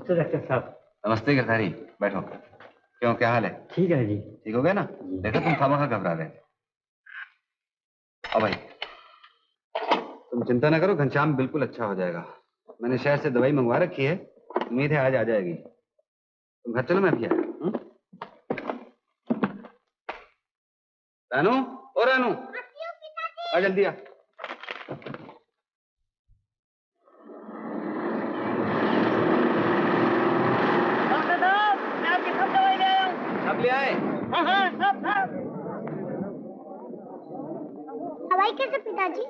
नमस्ते डॉक्टर साहब। नमस्ते गिरधारी, बैठो। क्यों, क्या हाल है? ठीक है जी। ठीक हो गया ना? देखो तुम खामखा घबरा रहे थे। अब भाई तुम चिंता ना करो, घनश्याम बिल्कुल अच्छा हो जाएगा। मैंने शहर से दवाई मंगवा रखी है, उम्मीद है आज आ जाएगी। तुम घर चलो, मैं भी आया। रानू, ओ रानू, आ जल्दी आ। डॉक्टर साहब, मैं आपकी सब दवाई ले आया हूँ। सब ले आए? हाँ हाँ, सब सब। दवाई कैसे पिताजी?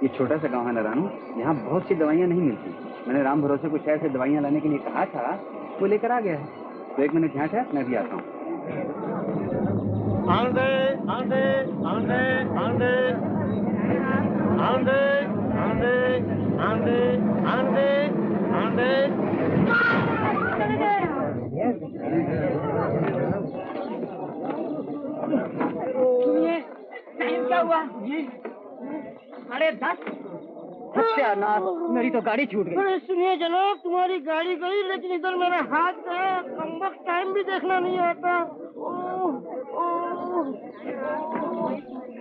ये छोटा सा गांव है ना रानू, यहाँ बहुत सी दवाइयाँ नहीं मिलती। मैंने राम भरोसे को शहर से दवाइयाँ लाने के लिए कहा था, वो लेकर आ गया है। तो 1 मिनट यहाँ ठहर, मैं भी आता हूँ। आंधे आंधे आंधे आंधे आंधे आंधे आंधे आंधे आंधे। सुनिए, क्या हुआ जी? अरे दस सत्यानाश, मेरी तो गाड़ी छूट गई। अरे सुनिए जनाब, तुम्हारी गाड़ी गई लेकिन इधर मेरा हाथ गया। कम वक्त टाइम भी देखना नहीं आता।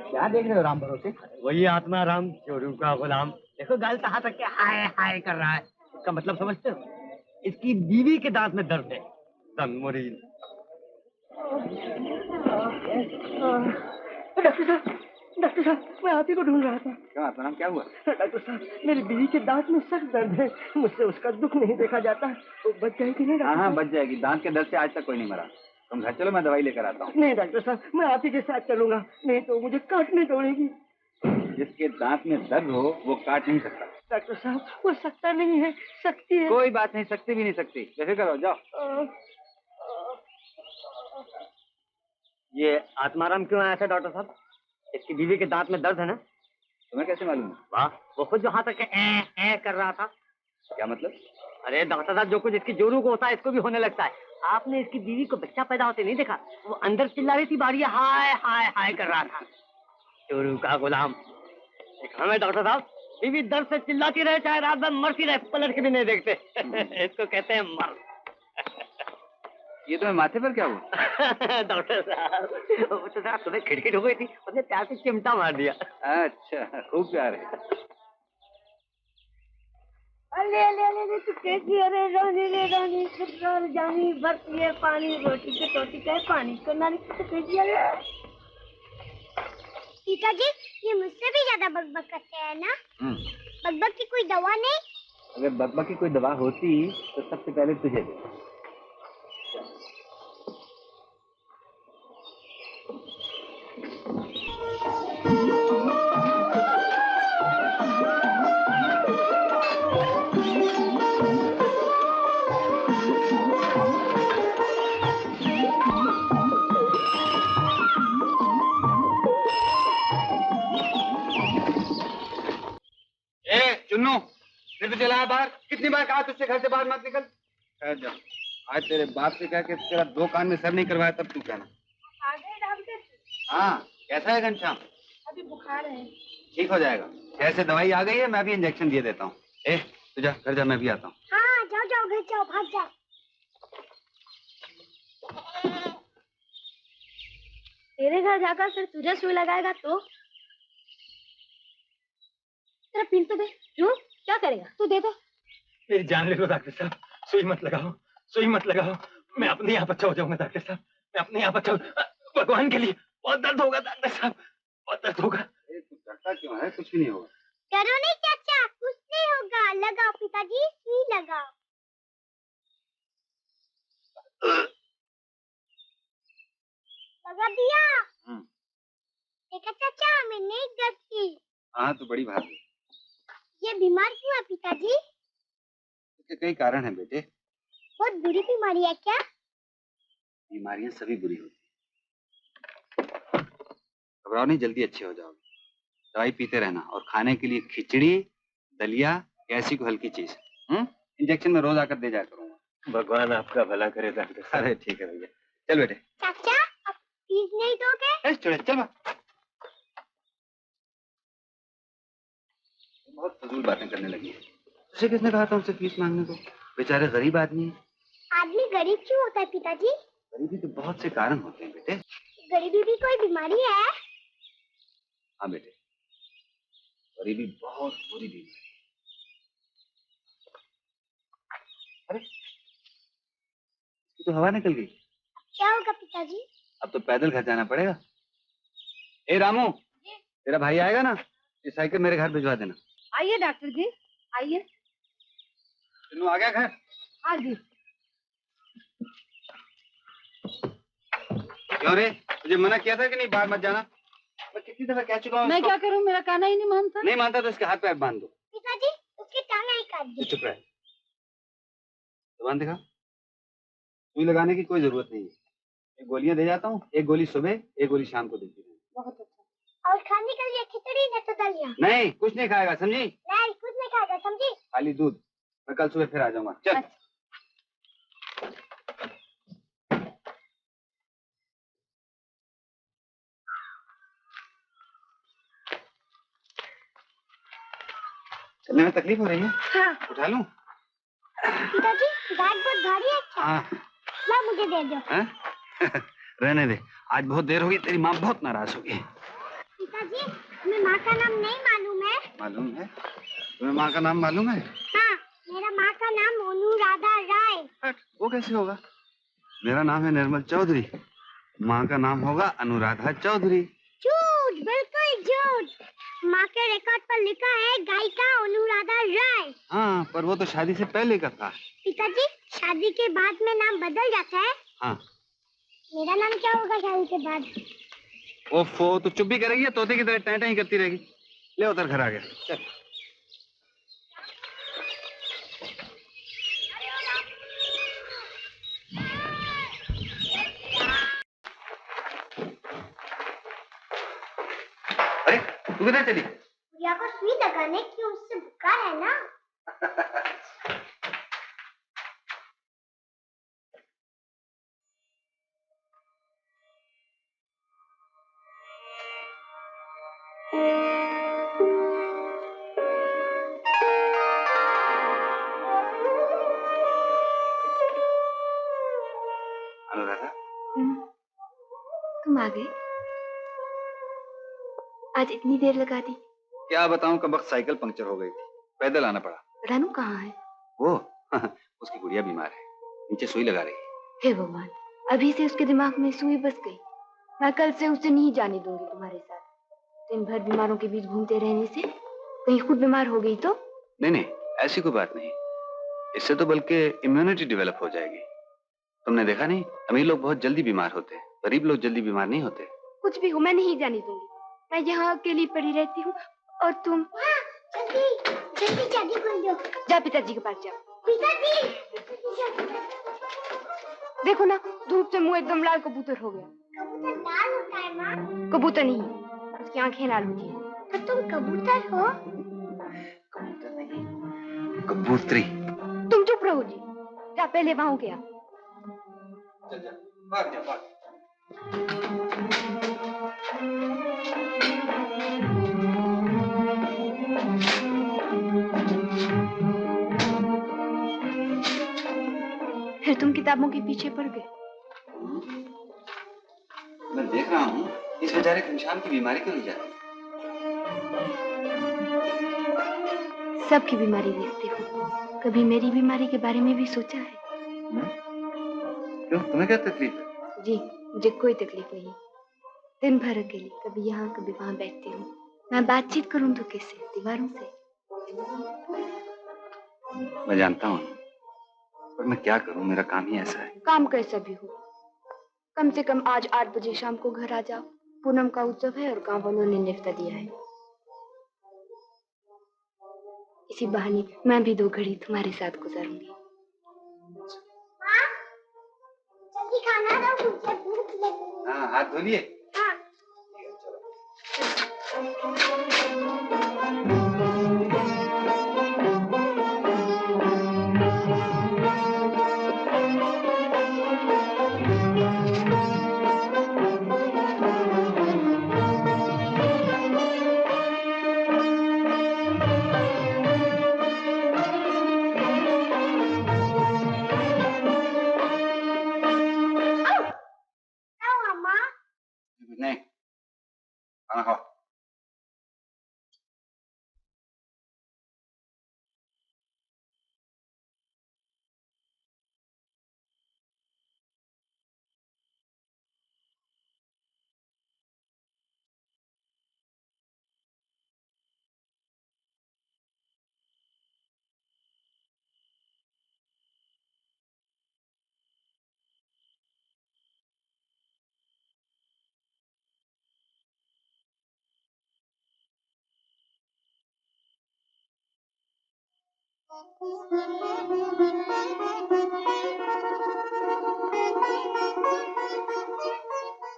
क्या देख रहे हो राम भरोसे? वही आत्मा राम, चोरू का गुलाम। देखो गाल कहाँ तक के हाय हाय कर रहा है। इसका मतलब समझते हो? इसकी बीवी के दांत में दर्द है। मुरीद। डॉक्टर साहब, मैं आप ही को ढूंढ रहा था। क्यों आत्माराम, क्या हुआ? डॉक्टर साहब, मेरी बीवी के दांत में सख्त दर्द है। मुझसे उसका दुख नहीं देखा जाता। वो बच जाएगी नहीं? हाँ हाँ, बच जाएगी। दांत के दर्द से आज तक कोई नहीं मरा। तुम घर चलो, मैं दवाई लेकर आता हूँ। नहीं डॉक्टर साहब, मैं आप ही के साथ चलूंगा, नहीं तो मुझे काटने दौड़ेगी। जिसके दांत में दर्द हो वो काट नहीं सकता। डॉक्टर साहब, वो सकता नहीं है, सकती है। कोई बात नहीं, सकती भी नहीं सकती। बेफिक्र हो जाओ। ये आत्माराम क्यों आया था डॉक्टर साहब? इसकी बीवी के दांत में दर्द है ना? तुम्हें कैसे मालूम? वाह, वो खुद जो हाथ तक ए कर रहा था। क्या मतलब? अरे डॉक्टर साहब, जो कुछ इसकी जोरू को होता है इसको भी होने लगता है। आपने इसकी बीवी को बच्चा पैदा होते नहीं देखा? वो अंदर चिल्ला रही थी, बाहर हाय हाय हाय कर रहा था। चोरू का गुलाम। हमें डॉक्टर साहब, बीवी दर्द से चिल्लाती रहे, चाहे रात भर मरती रहे, पलट के भी नहीं देखते। इसको कहते हैं मर्द। ये तुम्हें माथे पर क्या हुआ? डॉक्टर साहब, वो तो जरा तुम्हें खिड़खिड़ हो गई थी, उसने प्यार से चिमटा मार दिया। अच्छा, खूब प्यार है। अरे अरे अरे तू कैसी? अरे रानी रे रानी, सुकर जानी भरती है पानी, रोटी के टोटी का पानी को नारी तो कैसी? अरे पिताजी, ये मुझसे भी ज्यादा बकबक करते हैं ना? बकबक की कोई दवा नहीं? अगर बकबक की कोई दवा होती तो सबसे पहले तुझे दे। चुन्नू, फिर भी चला बाहर। कितनी बार कहा तुझसे घर से बाहर मत निकल। जा, आज तेरे बाप से कह के तेरा 2 कान में सर नहीं करवाया तब तू कहना। हाँ, कैसा है घनश्याम? अभी बुखार है। ठीक हो जाएगा। शहर से दवाई आ गई है, मैं भी इंजेक्शन दिए देता हूँ। तू जा, घर जा, मैं भी आता हूँ। हाँ जाओ जाओ, घर जाओ, भाग जाओ। तेरे घर जाकर फिर तुझे सुई लगाएगा तो? तेरा पिन तो दे। क्यों, क्या करेगा? तू दे दो। मेरी जान ले लो डॉक्टर साहब, सुई मत लगाओ, सुई मत लगाओ। मैं अपने आप अच्छा हो जाऊंगा डॉक्टर साहब, मैं अपने आप अच्छा हो। भगवान के लिए बहुत दर्द होगा डॉक्टर साहब, बहुत दर्द होगा। तू डरता क्यों है? कुछ भी नहीं होगा। डरो नहीं चाचा, कुछ नहीं होगा। लगाओ पिताजी, सुई लगाओ। लगा दिया? देखा चाचा, मैं नहीं डरती। हाँ, तू बड़ी भाग। ये बीमार क्यों है पिताजी? इसके कई कारण हैं बेटे। बहुत बुरी बीमारी है क्या? बीमारियां सभी बुरी होती हैं। घबराओ नहीं, जल्दी अच्छे हो जाओगे। दवाई पीते रहना और खाने के लिए खिचड़ी, दलिया, ऐसी कोई हल्की चीज। इंजेक्शन में रोज आकर दे जाया करूंगा। भगवान आपका भला करे डॉक्टर साहब। अरे ठीक है भैया, चल बेटे। चाचा, अब फीस नहीं दोगे? चल बहुत फजूल बातें करने लगी है। तुझे किसने कहा था हमसे फीस मांगने को? बेचारे गरीब आदमी हैं। आदमी गरीब क्यों होता है पिताजी? गरीबी के बहुत से कारण होते हैं बेटे। गरीबी भी कोई बीमारी है? हाँ बेटे, गरीबी बहुत बुरी बीमारी है। अरे, इसकी तो हवा निकल गई। क्या होगा पिताजी? अब तो पैदल घर जाना पड़ेगा। ए रामू, तेरा भाई आएगा ना, ये साइकिल मेरे घर भिजवा देना। आइए डॉक्टर जी, आइए। तीनों आ गया घर? हाँ जी। क्यों रे, तुझे मना किया था कि नहीं बाहर मत जाना? मैं कितनी दफा कह चुका हूँ। मैं क्या करूँ, मेरा कहना ही नहीं मानता। नहीं मानता तो इसके हाथ पैर बांध दो। पिताजी उसकी टांग ही काट दी। चुप रहे, जबान दिखा। सुई लगाने की कोई जरूरत नहीं है। एक गोलियां दे जाता हूँ, एक गोली सुबह, एक गोली शाम को देती हूँ। बहुत अच्छा। और खाने के लिए खिचड़ी न तो दलिया? नहीं, कुछ नहीं खाएगा, समझी? नहीं कुछ नहीं खाएगा, समझी? खाली दूध। मैं कल सुबह फिर आ जाऊंगा। चल। अच्छा। चलने में तकलीफ हो रही है? हाँ। उठा लूं? पिताजी बैग बहुत भारी है क्या? हाँ। ला मुझे दे दो। रहने दे, आज बहुत देर होगी, तेरी माँ बहुत नाराज होगी। पिताजी तुम्हें माँ का नाम नहीं मालूम है? मालूम है? तुम्हें माँ का नाम मालूम है? हाँ, मेरा माँ का नाम अनुराधा राय। हट, वो कैसे होगा? मेरा नाम है निर्मल चौधरी, माँ का नाम होगा अनुराधा चौधरी। झूठ, बिल्कुल झूठ। माँ के रिकॉर्ड पर लिखा है गायिका अनुराधा राय। हाँ, पर वो तो शादी से पहले का था। पिताजी शादी के बाद में नाम बदल जाता है? हाँ। मेरा नाम क्या होगा शादी के बाद? ओफो, तो चुप भी करेगी या तोते की तरह टैं टैं ही करती रहेगी? ले उधर, घर आ गया। चल। अरे, तू किधर चली? गुड़िया को सुई लगाने की उससे बुखार है ना। अनुराधा, तुम आ गए? आज इतनी देर लगा दी? क्या बताऊं, कब वक्त साइकिल पंक्चर हो गई थी, पैदल आना पड़ा। रानू कहाँ है? वो उसकी गुड़िया बीमार है, नीचे सुई लगा रही है। हे भगवान, अभी से उसके दिमाग में सुई बस गई। मैं कल से उसे नहीं जाने दूंगी तुम्हारे साथ। दिन भर बीमारों के बीच घूमते रहने से कहीं खुद बीमार हो गई तो? नहीं नहीं, ऐसी कोई बात नहीं, इससे तो बल्कि इम्यूनिटी डेवलप हो जाएगी। तुमने देखा नहीं, अमीर लोग बहुत जल्दी बीमार होते हैं, गरीब लोग जल्दी बीमार नहीं होते। कुछ भी हो, मैं नहीं जाने दूंगी। मैं यहाँ अकेली पड़ी रहती हूँ और तुम। जल्दी जल्दी चाबी खोल दो। जा पिताजी के पास जाओ। पिताजी देखो ना, धूप से मुंह एकदम लाल कबूतर हो गया। कबूतर लाल होता है माँ? कबूतर नहीं, उसकी आंखें लाल होती है। तो तुम कबूतर हो? कबूतर नहीं, कबूतरी। तुम चुप रहो जी, जा पहले वहां हो गया। चल जा, भाग जा, भाग। फिर तुम किताबों के पीछे पड़ गए। मैं देख रहा हूँ, इस बेचारे घनश्याम की बीमारी क्यों नहीं जाती? सबकी बीमारी देखते हो, कभी मेरी बीमारी के बारे में भी सोचा है? क्यों, तुम्हें क्या तकलीफ है? जी, मुझे कोई तकलीफ नहीं। दिन भर अकेली, कभी यहाँ कभी वहाँ बैठती हूँ। मैं बातचीत करूँ तो कैसे? दीवारों से। मैं जानता हूँ, पर मैं क्या करूँ, मेरा काम ही ऐसा है। काम कैसा भी हो, कम से कम आज 8 बजे शाम को घर आ जाओ। पूनम का उत्सव है और गांव वालों ने न्योता दिया है। इसी बहाने मैं भी 2 घड़ी तुम्हारे साथ गुजारूंगी। माँ जल्दी खाना दो, मुझे भूख लगी। हाँ, हाथ धो लिए? हाँ। खाना खाओ।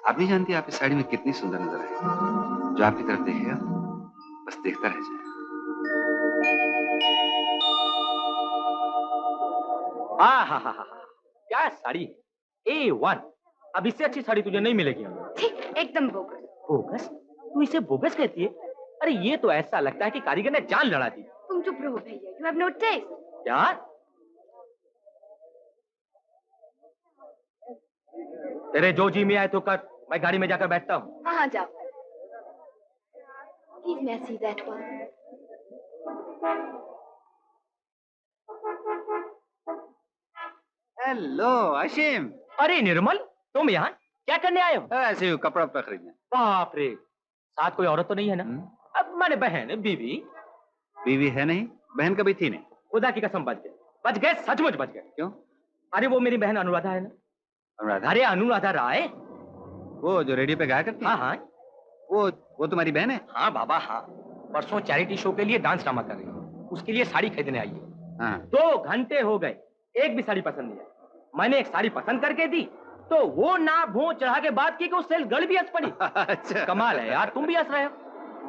आप नहीं जानती आप इस साड़ी में कितनी सुंदर नजर आई। जो आपकी तरफ देखेगा बस देखता रह जाए। हा क्या साड़ी A1। अब इससे अच्छी साड़ी तुझे नहीं मिलेगी। ठीक एकदम बोगस। बोगस? तू इसे बोगस कहती है? अरे ये तो ऐसा लगता है कि कारीगर ने जान लड़ा दी। तुम चुप रहो भैया, यू हैव नो टेस्ट। क्या? तेरे जो जी में आए तो कर, मैं गाड़ी में जाकर बैठता हूँ। हाँ जाओ। Please may I see that one? Hello Ashim. अरे निर्मल, तुम यहाँ क्या करने आए हो? ऐसे ही कपड़ा उपड़ा खरीदने। बाप रे, साथ कोई औरत तो नहीं है ना? अब मैंने बहन बीवी। बीवी है नहीं, बहन कभी थी नहीं। खुदा की कसम बच गए, सचमुच बच गए। क्यों? अरे वो मेरी बहन अनुराधा है ना। अनुराधा? अरे अनुराधा राय, वो जो रेडियो पे गाया करती है? हाँ वो तुम्हारी बहन है? हाँ बाबा हाँ। परसों चैरिटी शो के लिए डांस ड्रामा कर रही है, उसके लिए साड़ी खरीदने आई है। हाँ। 2 घंटे हो गए, एक भी साड़ी पसंद नहीं आई। मैंने एक साड़ी पसंद करके दी तो वो ना भों चढ़ा के बात की कि उस गल भी हंस पड़ी। अच्छा कमाल है यार, तुम भी हंस रहे हो।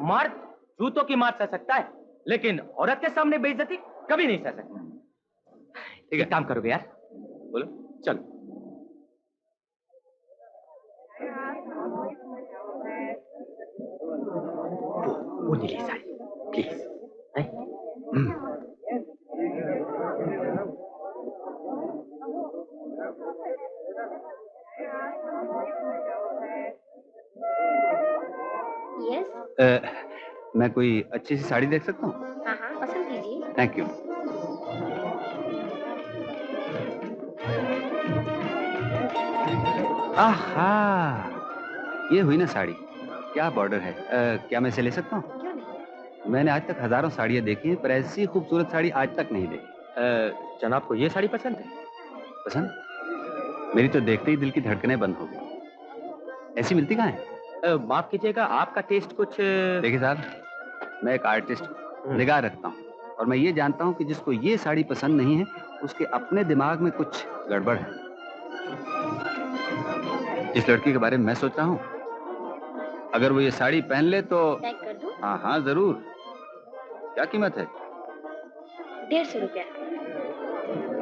मर्द जूतों की मार सह सकता है, लेकिन औरत के सामने बेइज्जती कभी नहीं सह सकता। ठीक है, काम करोगे यार? बोलो चलो। वो नीली साड़ी प्लीज। यस। मैं कोई अच्छी सी साड़ी देख सकता हूँ? हाँ हाँ, पसंद कीजिए। Thank you. आहा, ये हुई ना साड़ी, क्या बॉर्डर है। क्या मैं इसे ले सकता हूँ? क्यों नहीं? मैंने आज तक हजारों साड़ियाँ देखी हैं, पर ऐसी खूबसूरत साड़ी आज तक नहीं देखी। जनाब को ये साड़ी पसंद है? पसंद? मेरी तो देखते ही दिल की धड़कनें बंद हो गई। ऐसी मिलती कहाँ है? माफ कीजिएगा, आपका टेस्ट कुछ। देखिए साहब, मैं एक आर्टिस्ट निगाह रखता हूँ, और मैं ये जानता हूँ कि जिसको ये साड़ी पसंद नहीं है उसके अपने दिमाग में कुछ गड़बड़ है। जिस लड़की के बारे में मैं सोच रहा हूँ, अगर वो ये साड़ी पहन ले तो। पैक कर दूं? हाँ हाँ जरूर। क्या कीमत है? 150 रुपया।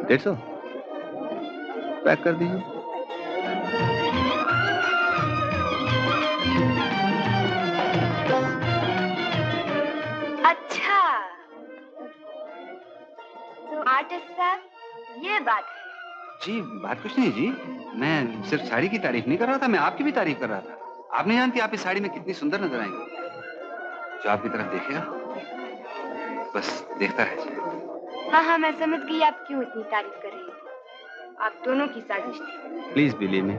150? पैक कर दीजिए। अच्छा, तो आर्टिस्ट साहब, ये बात है। जी बात कुछ नहीं जी, मैं सिर्फ साड़ी की तारीफ नहीं कर रहा था, मैं आपकी भी तारीफ कर रहा था। आप नहीं जानती आप इस साड़ी में कितनी सुंदर नजर आएंगी। जो आपकी तरफ देखेगा बस देखता रह जाए। हाँ हाँ, मैं समझ गई आप क्यों इतनी तारीफ कर रही थी। आप दोनों की साजिश थी। प्लीज बिलीव मी,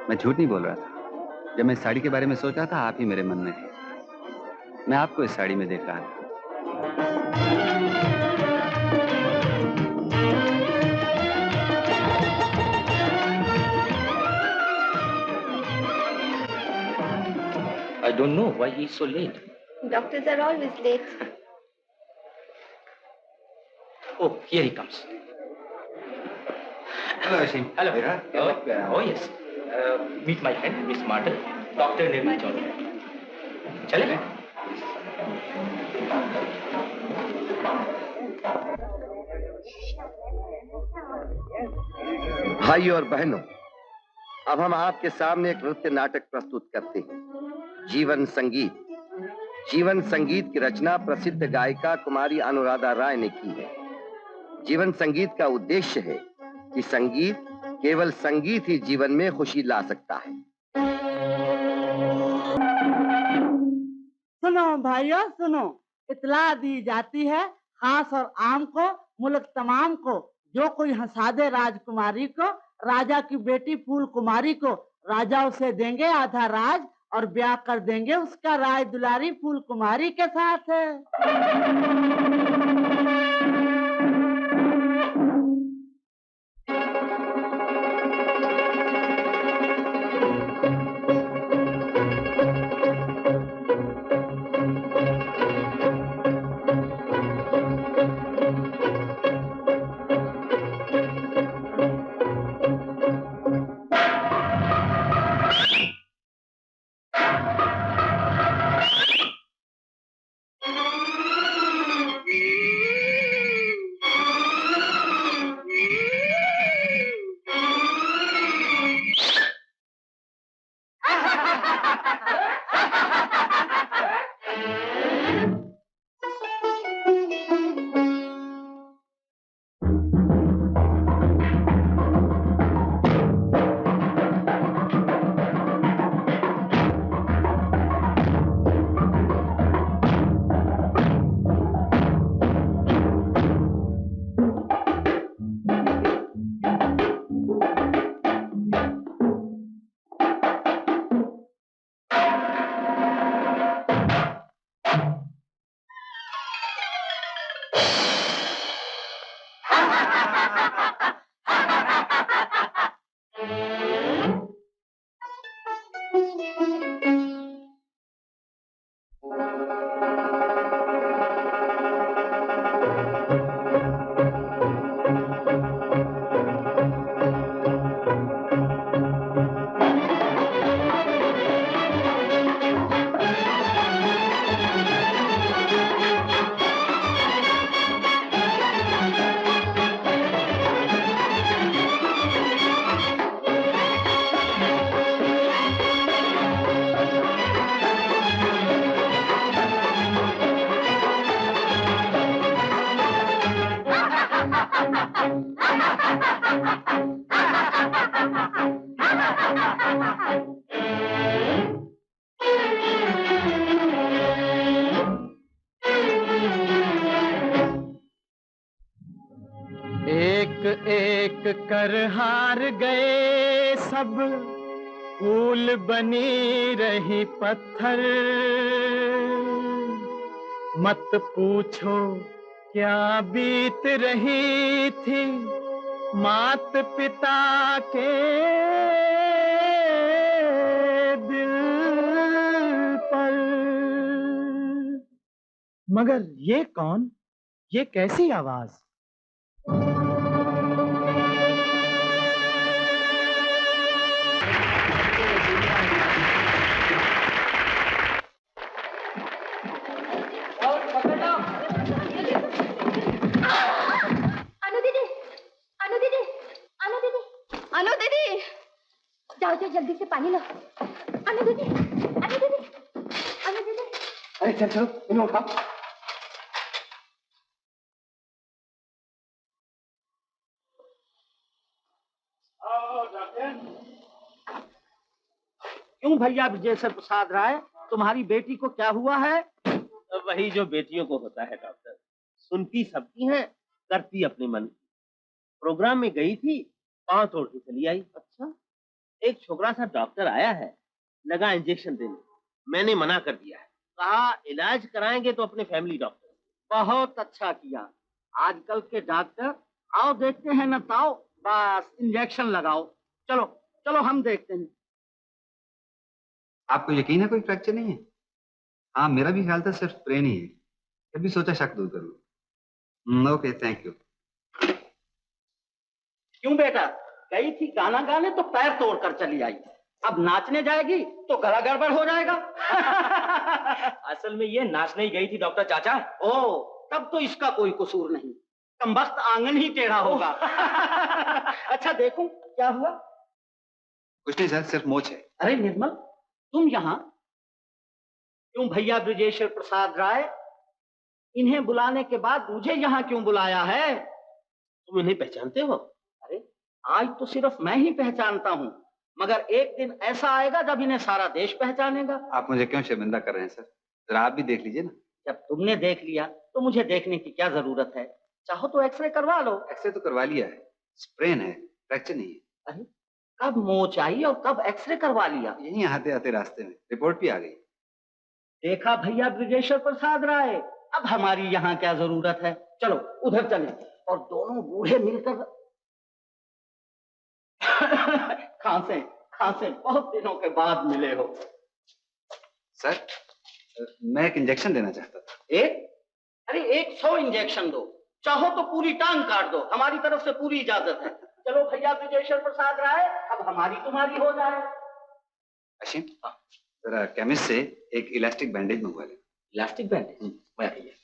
मैं झूठ नहीं बोल रहा था। जब मैं इस साड़ी के बारे में सोच रहा था, आप ही मेरे मन में थे। मैं आपको इस साड़ी में देख रहा था। I don't know why he is so late. Doctors are always late. Oh, here he comes. Hello Ashim. Hello. Hello. Oh yes. Meet my friend, Miss Martel, Dr. Nirmal Chaudhary. चले? भाइयों और बहनों, अब हम आपके सामने एक नृत्य नाटक प्रस्तुत करते हैं, जीवन संगीत। जीवन संगीत की रचना प्रसिद्ध गायिका कुमारी अनुराधा राय ने की है। जीवन संगीत का उद्देश्य है कि संगीत, केवल संगीत ही जीवन में खुशी ला सकता है। सुनो भाइयों सुनो, इतला दी जाती है खास और आम को, मुल्क तमाम को, जो कोई हंसा दे राजकुमारी को, राजा की बेटी फूल कुमारी को, राजा उसे देंगे आधा राज और ब्याह कर देंगे उसका राज दुलारी फूल कुमारी के साथ। एक एक कर हार गए सब, फूल बनी रही पत्थर। मत पूछो क्या बीत रही थी मात पिता के दिल पर। मगर ये कौन, ये कैसी आवाज? अनु दीदी, जाओ जाओ जल्दी से पानी लो। अनु दीदी, अनु दीदी, अनु दीदी। अरे चल चलो, इन्हें उठाओ। क्यों भैया विजय प्रसाद राय, तुम्हारी बेटी को क्या हुआ है? वही जो बेटियों को होता है डॉक्टर, सुनती सबकी है, करती अपने मन की। प्रोग्राम में गई थी, पांव तोड़ के चली आई। अच्छा, एक छोकरा सा डॉक्टर आया है, लगा इंजेक्शन देने, मैंने मना कर दिया है, कहा इलाज कराएंगे तो अपने फैमिली डॉक्टर। बहुत अच्छा किया। आजकल के डॉक्टर आओ देखते हैं न ताओ, बस इंजेक्शन लगाओ। चलो चलो हम देखते हैं। आपको यकीन है कोई फ्रैक्चर नहीं है? हाँ, मेरा भी ख्याल था सिर्फ ब्रेन ही है, फिर भी सोचा शक दूर करूँ। Okay, thank you. क्यों बेटा, गई थी गाना गाने तो पैर तोड़कर चली आई, अब नाचने जाएगी तो गला गड़बड़ हो जाएगा। असल में ये नाचने ही गई थी डॉक्टर चाचा। ओ, तब तो इसका कोई कसूर नहीं, कमबख्त आंगन ही टेढ़ा होगा। अच्छा देखूं क्या हुआ? कुछ नहीं सर, सिर्फ मोच है। अरे निर्मल, तुम यहाँ क्यों? भैया ब्रजेश्वर प्रसाद राय, इन्हें बुलाने के बाद मुझे यहाँ क्यों बुलाया है? तुम इन्हें पहचानते हो? अरे आज तो सिर्फ मैं ही पहचानता हूँ, मगर एक दिन ऐसा आएगा जब इन्हें सारा देश पहचानेगा। आप मुझे क्यों शर्मिंदा कर रहे हैं सर? जरा आप भी देख लीजिए ना। जब तुमने देख लिया तो मुझे देखने की क्या जरूरत है? चाहो तो एक्सरे करवा लो। एक्सरे तो करवा लिया है, स्प्रेन है, फ्रैक्चर नहीं है। अरे कब मोच आई और कब एक्सरे करवा लिया? यहीं आते आते रास्ते में रिपोर्ट भी आ गई। देखा भैया ब्रिजेश्वर प्रसाद राय, अब हमारी यहाँ क्या जरूरत है? चलो उधर चलें और दोनों बूढ़े मिलकर खांसे खांसे, बहुत दिनों के बाद मिले हो। सर, मैं एक इंजेक्शन देना चाहता था। एक? अरे 100 इंजेक्शन दो, चाहो तो पूरी टांग काट दो, हमारी तरफ से पूरी इजाजत है। चलो भैया ब्रिजेश्वर प्रसाद राय, अब हमारी तुम्हारी हो जाए। अशीम, जरा केमिस्ट से एक इलास्टिक बैंडेज मंगवा ले। Elastic bandage? मैं भैया।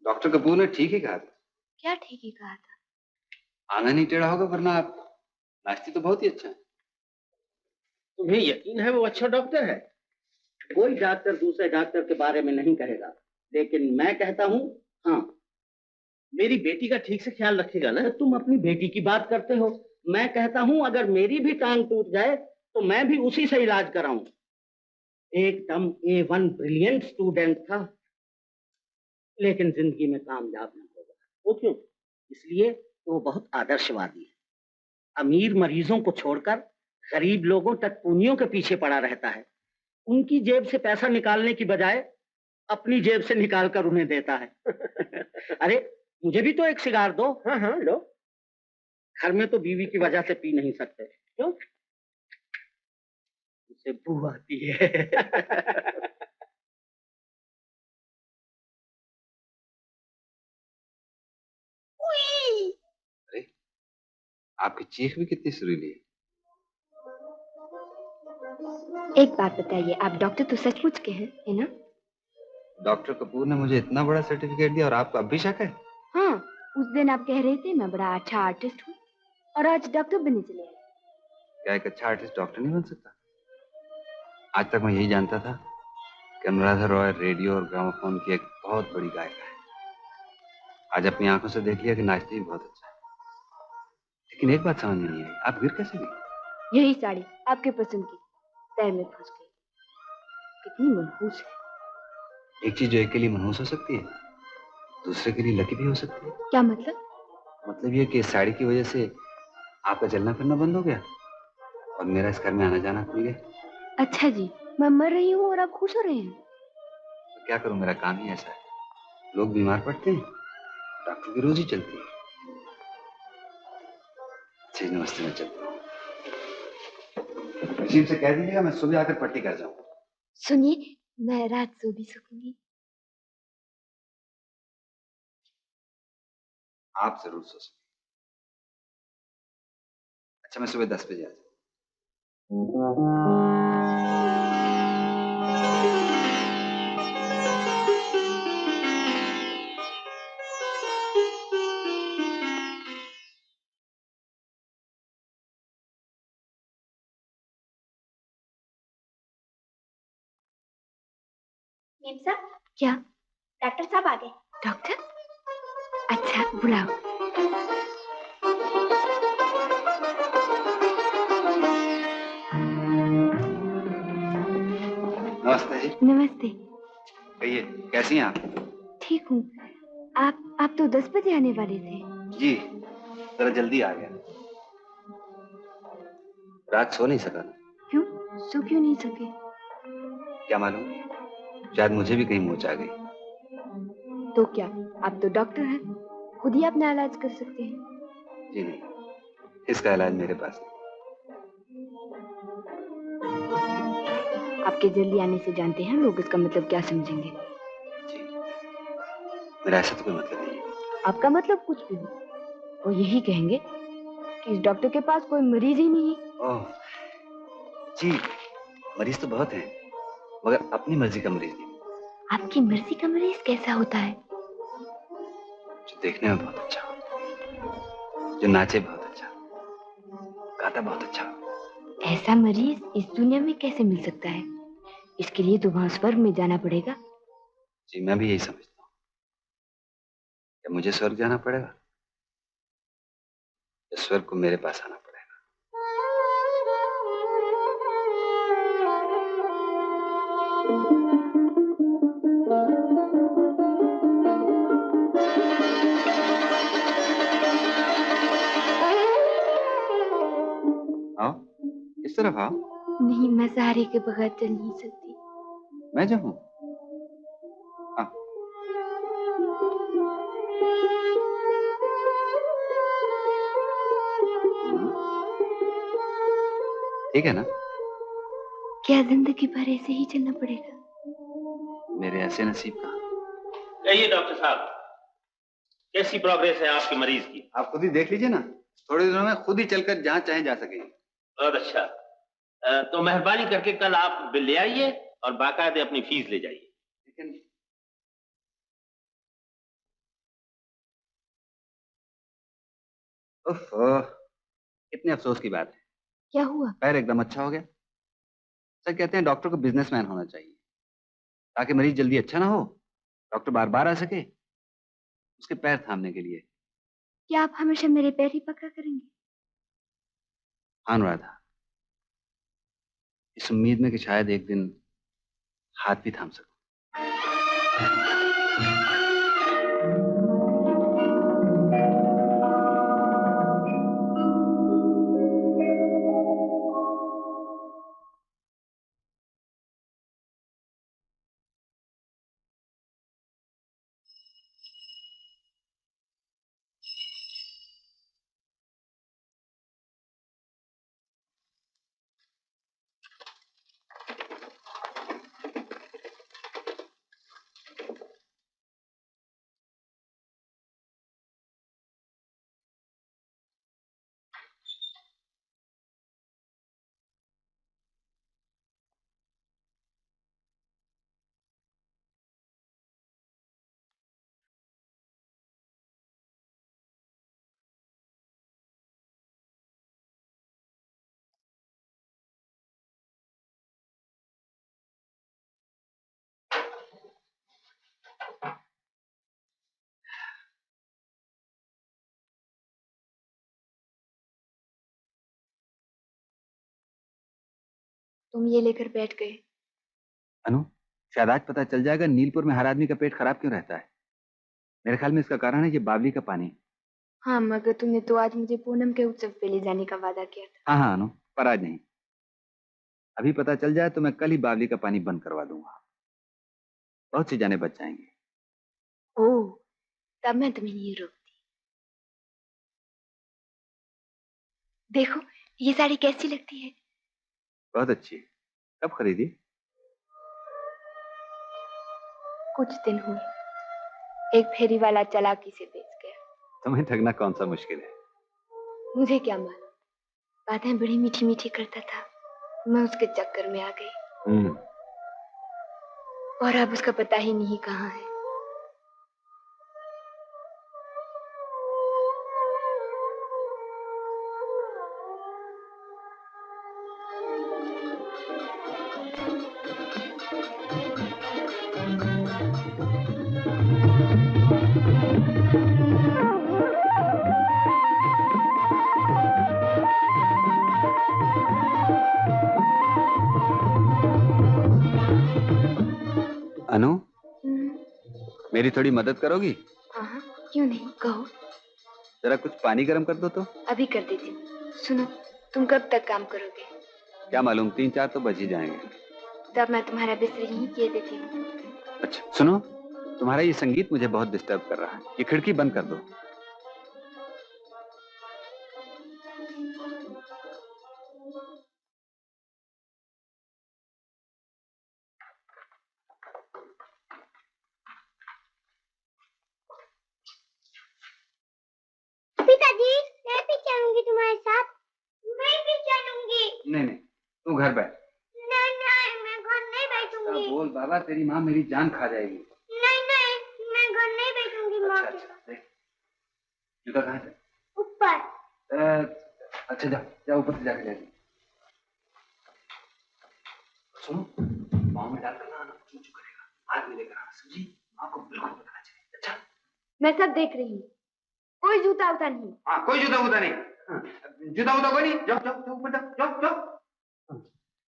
डॉक्टर कपूर ने ठीक ही कहा था। क्या ठीक ही कहा था? आना नहीं टेढ़ा होगा, वरना आप नाश्ती तो बहुत ही अच्छा है। तुम्हें यकीन है वो अच्छा डॉक्टर है? कोई डॉक्टर दूसरे डॉक्टर के बारे में नहीं कहेगा, लेकिन मैं कहता हूँ हाँ, मेरी बेटी का ठीक से ख्याल रखेगा ना। तुम अपनी बेटी की बात करते हो, मैं कहता हूँ अगर मेरी भी टांग टूट जाए तो मैं भी उसी से इलाज कराऊं। एकदम A1 ब्रिलियंट स्टूडेंट था, लेकिन जिंदगी में कामयाब न होगा। वो क्यों? इसलिए वो बहुत आदर्शवादी है। अमीर मरीजों को छोड़कर गरीब लोगों तक पूंजियों के पीछे पड़ा रहता है। उनकी जेब से पैसा निकालने की बजाय अपनी जेब से निकाल कर उन्हें देता है। अरे मुझे भी तो एक सिगार दो। हाँ हाँ लो। घर में तो बीवी की वजह से पी नहीं सकते। क्यों? उसे बू आती है। अरे, आपकी चीख भी कितनी सुरीली है। एक बात बताइए, आप डॉक्टर तो सचमुच के हैं, है ना? डॉक्टर कपूर ने मुझे इतना बड़ा सर्टिफिकेट दिया और आपको अब भी शक है? हाँ, उस दिन आप कह रहे थे मैं बड़ा अच्छा आर्टिस्ट हूँ और आज डॉक्टर बनने चले आए। क्या एक अच्छा आर्टिस्ट डॉक्टर नहीं बन सकता? आज तक मैं यही जानता था कि अनुराधा रॉय रेडियो और ग्रामोफोन की एक बहुत बड़ी गायिका है। आज अपनी आंखों से देख लिया कि नाचती भी बहुत अच्छा है। लेकिन एक बात समझ में नहीं आई, आप गिर कैसे गई? यही साड़ी आपके पसंद की, पैर में फंस गई। कितनी मनहूस है। एक चीज जो एक के लिए मनहूस हो सकती है, दूसरे के लिए लकी भी हो सकती है। क्या मतलब? मतलब ये कि इस साड़ी की वजह से आपका चलना फिरना बंद हो गया और मेरा इस घर में आना जाना खुल गया। अच्छा जी, मैं मर रही हूँ और आप खुश हो रहे हैं? तो क्या करूं, मेरा काम ही ऐसा है। लोग बीमार पड़ते हैं, डॉक्टर की रोजी चलती है। जी नमस्ते, मैं चलता हूँ। अशीम से कह दीजिएगा मैं सुबह आकर पट्टी कर जाऊँ। सुनिए, मैं रात सो भी सकूंगी। आप जरूर सो सकते। अच्छा, मैं सुबह 10 बजे आ जाऊँ। मेम साहब। क्या? डॉक्टर साहब आ गए। डॉक्टर? अच्छा, बुलाओ। नमस्ते जी। नमस्ते। कहिए, कैसी हैं आप? ठीक हूँ। आप तो 10 बजे आने वाले थे। जी, जरा जल्दी आ गया। रात सो नहीं सका। क्यों? सो क्यों नहीं सके? क्या मालूम, शायद मुझे भी कहीं मोच आ गई। तो क्या, आप तो डॉक्टर हैं, खुद ही अपना इलाज कर सकते हैं। जी नहीं, इसका इलाज मेरे पास नहीं। आपके जल्दी आने से जानते हैं लोग इसका मतलब क्या समझेंगे। जी, मेरा ऐसा तो कोई मतलब नहीं है। आपका मतलब कुछ भी हो, वो यही कहेंगे कि इस डॉक्टर के पास कोई मरीज ही नहीं। ओह जी, मरीज तो बहुत हैं, मगर अपनी मर्जी का मरीज नहीं। आपकी मर्जी का मरीज कैसा होता है? जो देखने में बहुत अच्छा हो, जो नाचे बहुत अच्छा, गाता बहुत अच्छा हो। ऐसा मरीज इस दुनिया में कैसे मिल सकता है? इसके लिए तो वहां स्वर्ग में जाना पड़ेगा। जी, मैं भी यही समझता हूँ। क्या मुझे स्वर्ग जाना पड़ेगा? या स्वर्ग को मेरे पास आना पड़ेगा? तरफ आओ। नहीं, मैं सहारे के बगैर चल नहीं सकती। मैं जो हूँ। आओ। ठीक है ना? क्या जिंदगी भर ऐसे ही चलना पड़ेगा? मेरे ऐसे नसीब का। कहिए डॉक्टर साहब, कैसी प्रोग्रेस है आपके मरीज की? आप खुद ही देख लीजिए ना, थोड़े दिनों में खुद ही चलकर जहाँ चाहे जा सकेंगे। बहुत अच्छा। तो मेहरबानी करके कल आप बिल ले आइए और बाकायदे अपनी फीस ले जाइए। लेकिन उफ, इतने अफसोस की बात है। क्या हुआ? पैर एकदम अच्छा हो गया। सर कहते हैं डॉक्टर को बिजनेसमैन होना चाहिए, ताकि मरीज जल्दी अच्छा ना हो, डॉक्टर बार बार आ सके उसके पैर थामने के लिए। क्या आप हमेशा मेरे पैर ही पकड़ा करेंगे? हाँ अनुराधा, इस उम्मीद में कि शायद एक दिन हाथ भी थाम सकूं। तुम ये लेकर बैठ गए। अनु, शायद आज पता चल जाएगा नीलपुर में हर आदमी का पेट खराब क्यों रहता है। मेरे ख्याल में इसका कारण है ये बावली का पानी। हाँ, मगर तुमने तो आज मुझे पूनम के उत्सव पे ले जाने का वादा किया था। हाँ हाँ अनु, पर आज नहीं। अभी पता चल जाए तो मैं कल ही बावली का पानी बंद करवा दूंगा, बहुत सी जाने बच जाएंगी। ओह, तब मैं तुम्हें नहीं रोकती। देखो, ये साड़ी कैसी लगती है? बहुत अच्छी है। कब खरीदी? कुछ दिन हुए, एक फेरी वाला चालाकी से बेच गया। तुम्हें ठगना कौन सा मुश्किल है। मुझे क्या मालूम, बातें बड़ी मीठी मीठी करता था, मैं उसके चक्कर में आ गई और अब उसका पता ही नहीं कहाँ है। अनु, मेरी थोड़ी मदद करोगी? हाँ, क्यों नहीं, कहो। जरा कुछ पानी गर्म कर दो तो। अभी कर देती हूँ। सुनो, तुम कब तक काम करोगे? क्या मालूम, 3-4 तो बज ही जाएंगे। तब मैं तुम्हारा बिस्तर यहीं किए देती हूँ। अच्छा सुनो, तुम्हारा ये संगीत मुझे बहुत डिस्टर्ब कर रहा है, ये खिड़की बंद कर दो। पिताजी, मैं भी चलूंगी तुम्हारे साथ। मैं भी चलूंगी। नहीं नहीं, तू घर बैठ। नहीं नहीं, मैं घर नहीं बैठूंगी। बोल बाबा, तेरी माँ मेरी जान खा जाएगी। नहीं नहीं, मैं घर नहीं बैठूंगी माँ के साथ। देख, जूता कहाँ है? ऊपर। अच्छा जा जा, ऊपर से जाके ले। सुनो, पाँव में डालकर ना चू चू करेगा, हाथ में लेकर आना, समझी? माँ को बिल्कुल बताना चाहिए। अच्छा, मैं सब देख रही हूँ, कोई जूता उता नहीं। हाँ कोई जूता उता नहीं। हाँ, जूता उता कोई नहीं। जाओ जाओ जाओ, ऊपर जाओ जाओ जाओ।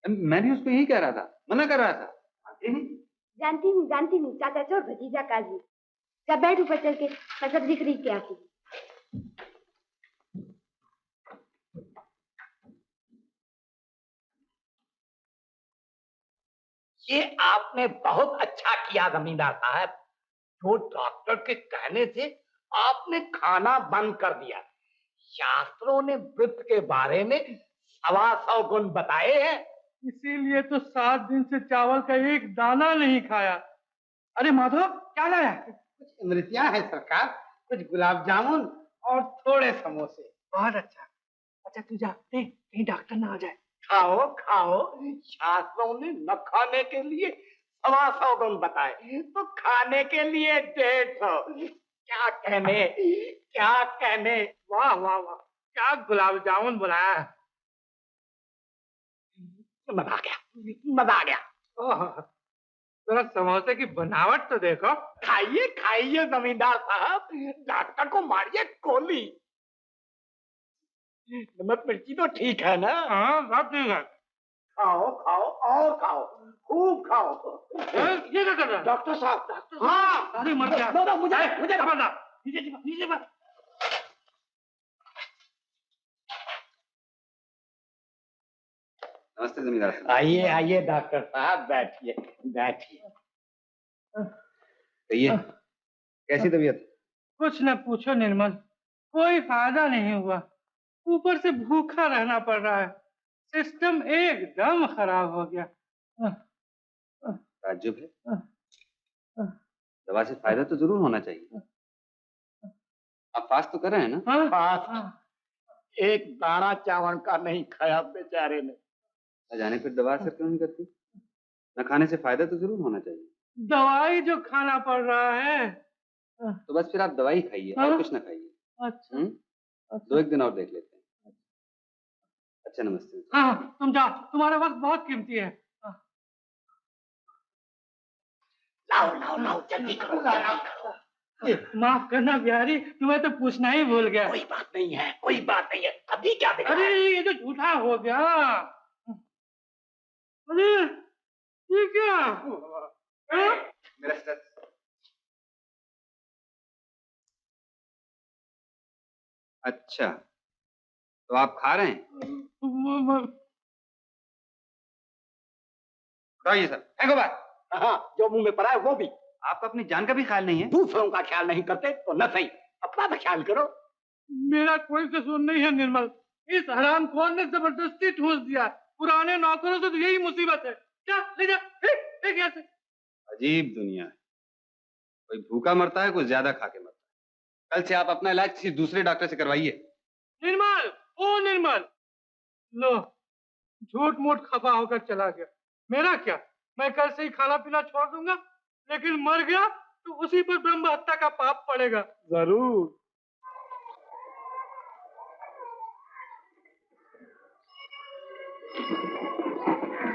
मैं भी उसको यही कह रहा था, मना कर रहा था। नहीं जानती हूँ, चाचा चोर भतीजा काजी। जब बैठ ऊपर चल के, मैं सब दिख रही क्या थी। ये आपने बहुत अच्छा किया जमींदार साहब। जो डॉक्टर के कहने से आपने खाना बंद कर दिया। शास्त्रों ने वृत्त के बारे में 125 गुण बताए हैं। इसीलिए तो 7 दिन से चावल का एक दाना नहीं खाया। अरे माधव, क्या लाया? कुछ इमरतियां हैं सरकार, कुछ गुलाब जामुन और थोड़े समोसे। बहुत अच्छा। अच्छा तू जा, देख कहीं डॉक्टर ना आ जाए। खाओ खाओ, शास्त्रों ने न खाने के लिए 125 गुण बताए, तो खाने के लिए 150। क्या कहने, क्या कहने। वाह वाह वाह, क्या गुलाब जामुन बनाया है। मजा आ गया, मजा आ गया। ओह, जरा समोसे की बनावट तो देखो। खाइए खाइए जमींदार साहब, डॉक्टर को मारिए गोली। नमक मिर्ची तो ठीक है ना? हाँ सब ठीक है। खाओ खाओ और खाओ, खूब खाओ। ये क्या कर रहा है? डॉक्टर साहब, डॉक्टर साहब। हाँ, अरे मर गया। नो, मुझे खबरदार, नीचे मत। नमस्ते जमींदार साहब। आइए आइए डॉक्टर साहब, बैठिए बैठिए। कहिए, कैसी तबीयत? कुछ न पूछो निर्मल, कोई फायदा नहीं हुआ। ऊपर से भूखा रहना पड़ रहा है। सिस्टम एकदम खराब हो गया। ताज्जुब है, दवा से फायदा तो जरूर होना चाहिए। आप फास्ट तो कर रहे हैं ना? फास्ट एक दाना चावल का नहीं खाया बेचारे ने। न जाने फिर दवा असर क्यों नहीं करती? न खाने से फायदा तो जरूर होना चाहिए। दवाई जो खाना पड़ रहा है। तो बस फिर आप दवाई खाइए और कुछ ना खाइए। अच्छा, 2-1 दिन और देख लेते हैं। अच्छा नमस्ते। हाँ तुम जाओ, तुम्हारा वक्त बहुत कीमती है। लाओ लाओ लाओ, जल्दी करो। माफ करना बिहारी, तुम्हें तो पूछना ही भूल गया। कोई बात नहीं है, कोई बात नहीं है। अभी क्या देखा? अरे ये तो झूठा हो गया। अरे ये क्या? मेरा स्टेथ। अच्छा, तो आप खा रहे हैं? बताइए सर, फेंको बात। हाँ, जो मुंह में पड़ा है वो भी। आपको अपनी जान का भी ख्याल नहीं है? दूसरों का ख्याल नहीं करते तो न सही, अपना तो ख्याल करो। मेरा कोई कसूर नहीं है निर्मल, इस हरामखोर ने जबरदस्ती ठूस दिया। पुराने नौकरों से तो यही मुसीबत है। क्या ले जा, कैसे? अजीब दुनिया है, कोई भूखा मरता है, कोई ज्यादा खा के मरता है। कल से आप अपना इलाज किसी दूसरे डॉक्टर से करवाइए। निर्मल, ओ निर्मल, लो झूठ मूठ खफा होकर चला गया। मेरा क्या, मैं कल से ही खाना पीना छोड़ दूंगा, लेकिन मर गया तो उसी पर ब्रह्म हत्या का पाप पड़ेगा। जरूर।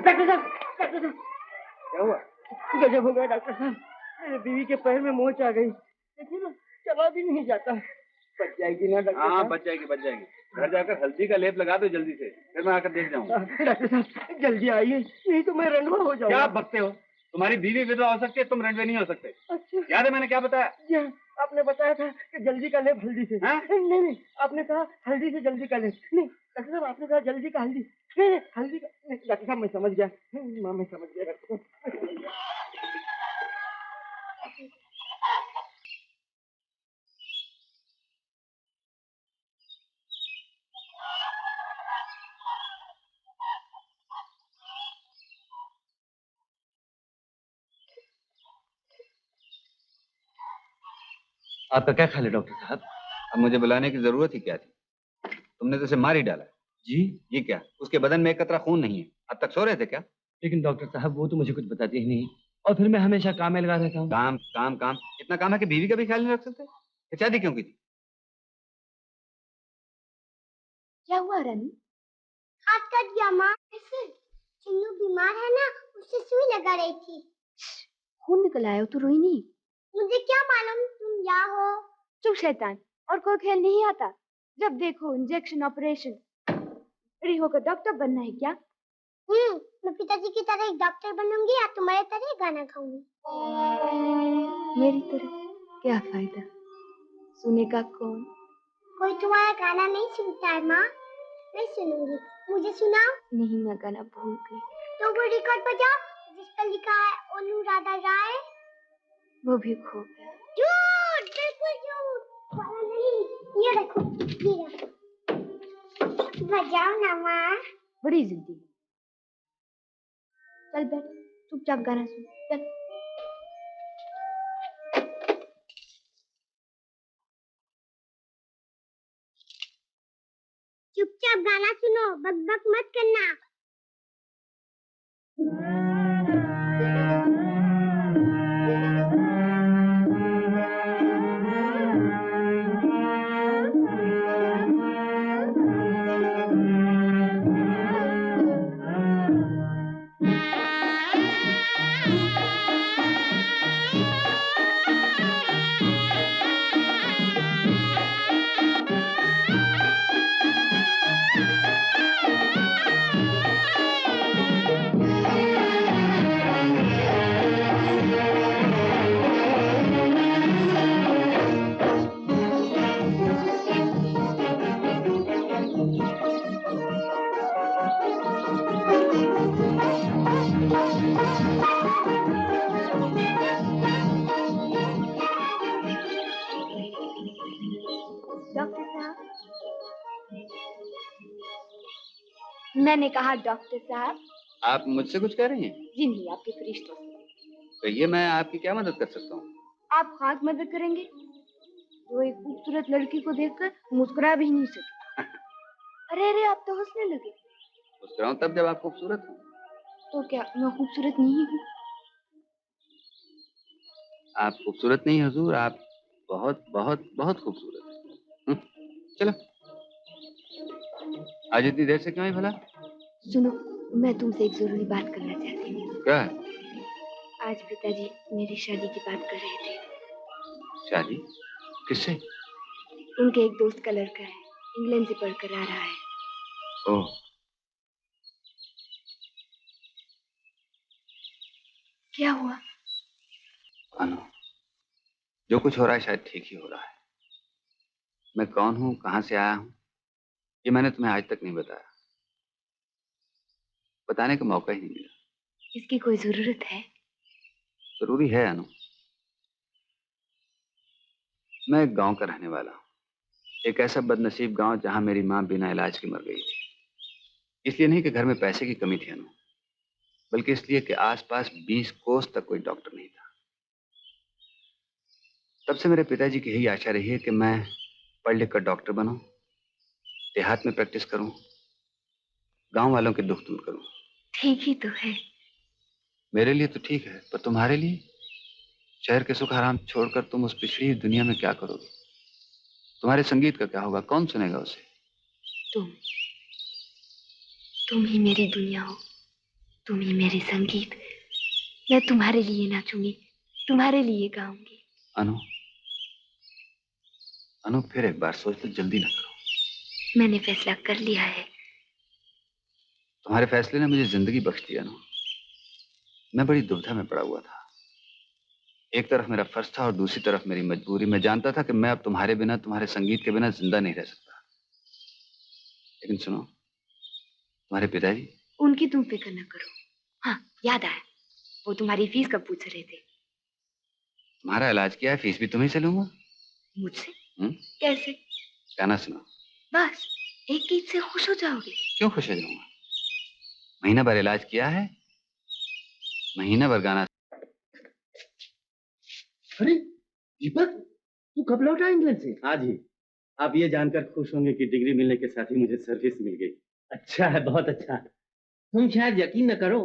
डॉक्टर साहब, डॉक्टर साहब, क्या हुआ? गजब हो गया डॉक्टर साहब, मेरे बीवी के पैर में मोच आ गई। देखिए ना, चला भी नहीं जाता। बच जाएगी ना डॉक्टर साहब? हाँ बच जाएगी, बच जाएगी। घर जाकर हल्दी का लेप लगा दो जल्दी से, फिर मैं आकर देख जाऊंगा। डॉक्टर साहब जल्दी आइए, नहीं तो मैं रंडवा हो जाऊंगा। क्या बकते हो? तुम्हारी बीवी विधवा हो सकती है, तुम रंडवे नहीं हो सकते। अच्छा, याद है मैंने क्या बताया? जी हाँ, आपने बताया था कि जल्दी का लेप हल्दी से। नहीं नहीं, आपने कहा हल्दी से जल्दी का लेप। नहीं डॉक्टर साहब, आपने कहा जल्दी का हल्दी। नहीं नहीं, हल्दी का नहीं। डॉक्टर साहब मैं समझ गया, माँ मैं समझ गया डॉक्टर साहब। आपका क्या ख्याल है डॉक्टर साहब? अब मुझे बुलाने की जरूरत ही क्या थी? तुमने तो उसे मार ही डाला। जी? ये क्या, उसके बदन में एक कतरा खून नहीं है? अब तक सो रहे थे क्या? लेकिन डॉक्टर साहब वो तो मुझे कुछ बताते ही नहीं, और फिर मैं हमेशा काम में लगा रहता हूँ। काम काम काम, इतना काम है कि बीवी का भी ख्याल नहीं रख सकते? फिर शादी क्यों की थी? क्या हुआ रानी? हाथ कट गया माँ। कैसे? चिन्नू बीमार है ना, उससे सुई लगा रही थी। खून निकल आया तो रोई नहीं? मुझे क्या मालूम, तुम यहाँ हो। चुप शैतान, और कोई खेल नहीं आता? जब देखो इंजेक्शन ऑपरेशन। बड़ी होकर डॉक्टर बनना है क्या? मैं पिताजी की तरह एक डॉक्टर बनूंगी या तुम्हारे तरह गाना गाऊंगी। मेरी तरह क्या फायदा, सुने का कौन? कोई तुम्हारा गाना नहीं सुनता है माँ। मैं सुनूंगी, मुझे सुनाओ। नहीं, मैं गाना भूल गई। तो वो रिकॉर्ड बजाओ, जिस पर लिखा है अनुराधा राय? वो भी खो गया। झूठ, बिल्कुल झूठ। वाला नहीं, ये देखो, ये देखो। बजाओ ना माँ। बड़ी जिद्दी। चल बैठ, चुपचाप गाना सुन। चल। चुपचाप गाना सुनो, बकबक मत करना। मैंने कहा डॉक्टर साहब। आप मुझसे कुछ कह रही हैं? जी नहीं, आपके फरिश्तों से। तो ये मैं आपकी क्या मदद कर सकता हूँ? आप खास मदद करेंगे? जो एक खूबसूरत लड़की को देखकर मुस्कुरा भी नहीं सके। अरे अरे, आप तो हंसने लगे। मुस्कुराऊं तब जब आप खूबसूरत हो। तो क्या मैं खूबसूरत नहीं हूँ? आप खूबसूरत नहीं हुजूर, आप बहुत बहुत बहुत खूबसूरत हैं। चलो, आज इतनी देर से क्यों आई भला? सुनो, मैं तुमसे एक जरूरी बात करना चाहती हूँ। क्या? आज पिताजी मेरी शादी की बात कर रहे थे। शादी? किससे? उनके एक दोस्त का लड़का है, इंग्लैंड से पढ़कर आ रहा है। ओह। क्या हुआ? अनु, जो कुछ हो रहा है शायद ठीक ही हो रहा है। मैं कौन हूँ, कहाँ से आया हूँ, ये मैंने तुम्हें आज तक नहीं बताया। बताने का मौका ही नहीं मिला। इसकी कोई जरूरत है? जरूरी है अनु। मैं एक गांव का रहने वाला हूँ, एक ऐसा बदनसीब गांव जहां मेरी माँ बिना इलाज के मर गई थी। इसलिए नहीं कि घर में पैसे की कमी थी अनु, बल्कि इसलिए कि आसपास 20 कोस तक कोई डॉक्टर नहीं था। तब से मेरे पिताजी की यही आशा रही है कि मैं पढ़ लिख कर डॉक्टर बनूं, देहात में प्रैक्टिस करूं, गांव वालों के दुख दूर करूं। ठीक ही तो है। मेरे लिए तो ठीक है, पर तुम्हारे लिए? शहर के सुख आराम छोड़कर तुम उस पिछड़ी दुनिया में क्या करोगे? तुम्हारे संगीत का क्या होगा? कौन सुनेगा उसे? तुम ही मेरी दुनिया हो, तुम ही मेरी संगीत। मैं तुम्हारे लिए नाचूंगी, तुम्हारे लिए गाऊंगी। अनु, अनु फिर एक बार सोच लो, जल्दी ना करो। मैंने फैसला कर लिया है। तुम्हारे फैसले ने मुझे जिंदगी बख्श दी अनु। मैं बड़ी दुविधा में पड़ा हुआ था। एक तरफ मेरा फर्ज था और दूसरी तरफ मेरी मजबूरी। मैं जानता था कि मैं अब तुम्हारे बिना, तुम्हारे संगीत के बिना जिंदा नहीं रह सकता। लेकिन सुनो, तुम्हारे पिताजी? उनकी तुम फिक्र न करो। हाँ, याद आया, वो तुम्हारी फीस कब पूछ रहे थे। तुम्हारा इलाज किया है, फीस भी तुम्हीं से लूंगा। मुझसे? कैसे? गाना सुनो। बस एक गीत से खुश हो जाओगे? क्यों खुश हो जाऊंगा? महीना भर इलाज किया है, महीना भर गाना। अरे दीपक, तू कब लौटा इंग्लैंड से? आज ही। आप ये जानकर खुश होंगे कि डिग्री मिलने के साथ ही मुझे सर्विस मिल गई। अच्छा है, बहुत अच्छा। तुम शायद यकीन न करो,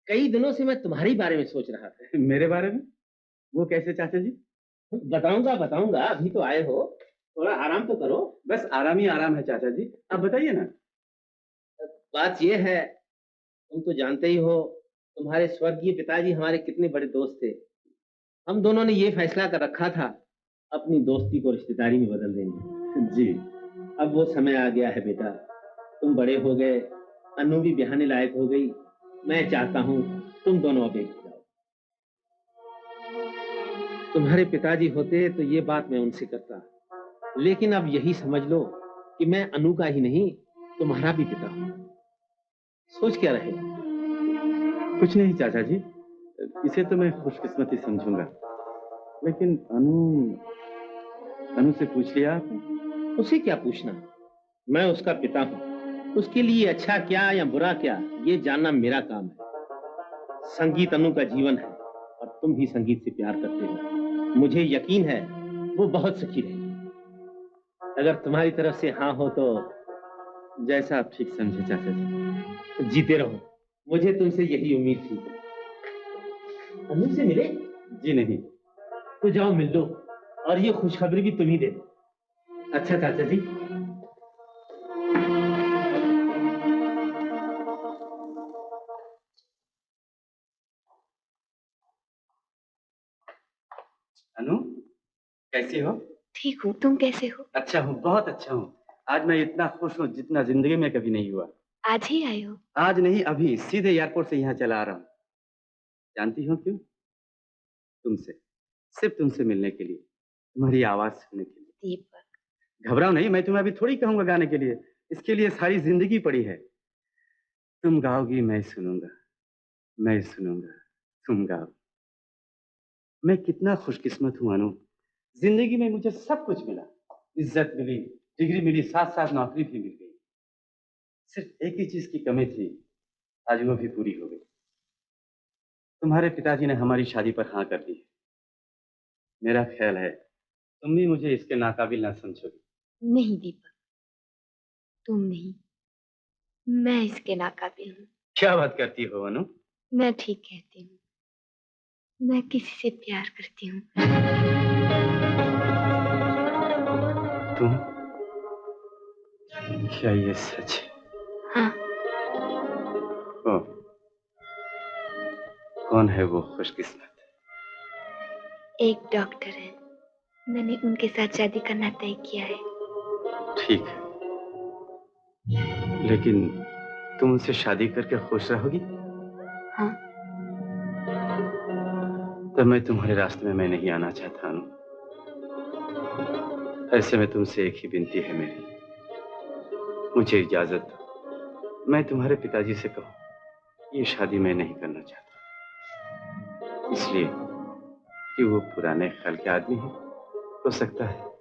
कई दिनों से मैं तुम्हारे बारे में सोच रहा था। मेरे बारे में? वो कैसे चाचा जी? बताऊंगा बताऊंगा, अभी तो आए हो, थोड़ा आराम तो करो। बस आराम ही आराम है चाचा जी, आप बताइए ना। बात ये है, तुम तो जानते ही हो तुम्हारे स्वर्गीय पिताजी हमारे कितने बड़े दोस्त थे। हम दोनों ने ये फैसला कर रखा था, अपनी दोस्ती को रिश्तेदारी में बदल देंगे। जी। अब वो समय आ गया है बेटा, तुम बड़े हो गए, अनु भी ब्याहने लायक हो गई। मैं चाहता हूँ तुम दोनों अब एक हो जाओ। तुम्हारे पिताजी होते तो ये बात मैं उनसे करता, लेकिन अब यही समझ लो कि मैं अनु का ही नहीं, तुम्हारा भी पिता हूँ। सोच क्या रहे? कुछ नहीं चाचा जी, इसे तो मैं खुशकिस्मती समझूंगा, लेकिन अनु से पूछ लिया आपने? उसे क्या पूछना, मैं उसका पिता हूँ। उसके लिए अच्छा क्या या बुरा क्या, ये जानना मेरा काम है। संगीत अनु का जीवन है और तुम भी संगीत से प्यार करते हो। मुझे यकीन है वो बहुत सुखी रहेगी। अगर तुम्हारी तरफ से हाँ हो तो जैसा आप ठीक समझे चाचा जी। जीते रहो, मुझे तुमसे यही उम्मीद थी। अनु से मिले? जी नहीं। तो जाओ मिल लो, और ये खुशखबरी भी तुम ही दे दो। अच्छा चाचा जी। अनु, कैसी हो? ठीक हूँ, तुम कैसे हो? अच्छा हूँ, बहुत अच्छा हूँ। आज मैं इतना खुश हूँ जितना जिंदगी में कभी नहीं हुआ। आज ही आए हो? आज नहीं, अभी सीधे एयरपोर्ट से यहाँ चला आ रहा हूँ। जानती हो क्यों? तुमसे, सिर्फ तुमसे मिलने के लिए, तुम्हारी आवाज सुनने के लिए। दीपक, घबराओ नहीं, मैं तुम्हें अभी थोड़ी कहूंगा गाने के लिए, इसके लिए सारी जिंदगी पड़ी है। तुम गाओगी, मैं सुनूंगा, मैं सुनूंगा, तुम गाओ। मैं कितना खुशकिस्मत हूँ अनु, जिंदगी में मुझे सब कुछ मिला। इज्जत मिली, डिग्री मिली, साथ साथ नौकरी भी मिल गई। सिर्फ एक ही चीज की कमी थी, आज वो भी पूरी हो गई। तुम्हारे पिताजी ने हमारी शादी पर हाँ कर दी। मेरा ख्याल है तुम भी मुझे इसके नाकाबिल ना समझोगी। नहीं दीपक, तुम नहीं, मैं इसके नाकाबिल हूँ। क्या बात करती हो अनु? मैं ठीक कहती हूँ, मैं किसी से प्यार करती हूँ। तुम? क्या ये सच है? हाँ। ओ, कौन है वो खुशकिस्मत? एक डॉक्टर है, मैंने उनके साथ शादी करना तय किया है। ठीक है, लेकिन तुम उनसे शादी करके खुश रहोगी? हाँ। तब मैं तुम्हारे रास्ते में मैं नहीं आना चाहता हूँ। ऐसे में तुमसे एक ही विनती है मेरी, मुझे इजाजत दो, मैं तुम्हारे पिताजी से कहूँ ये शादी मैं नहीं करना चाहता, इसलिए कि वो पुराने ख्याल के आदमी हैं। हो सकता है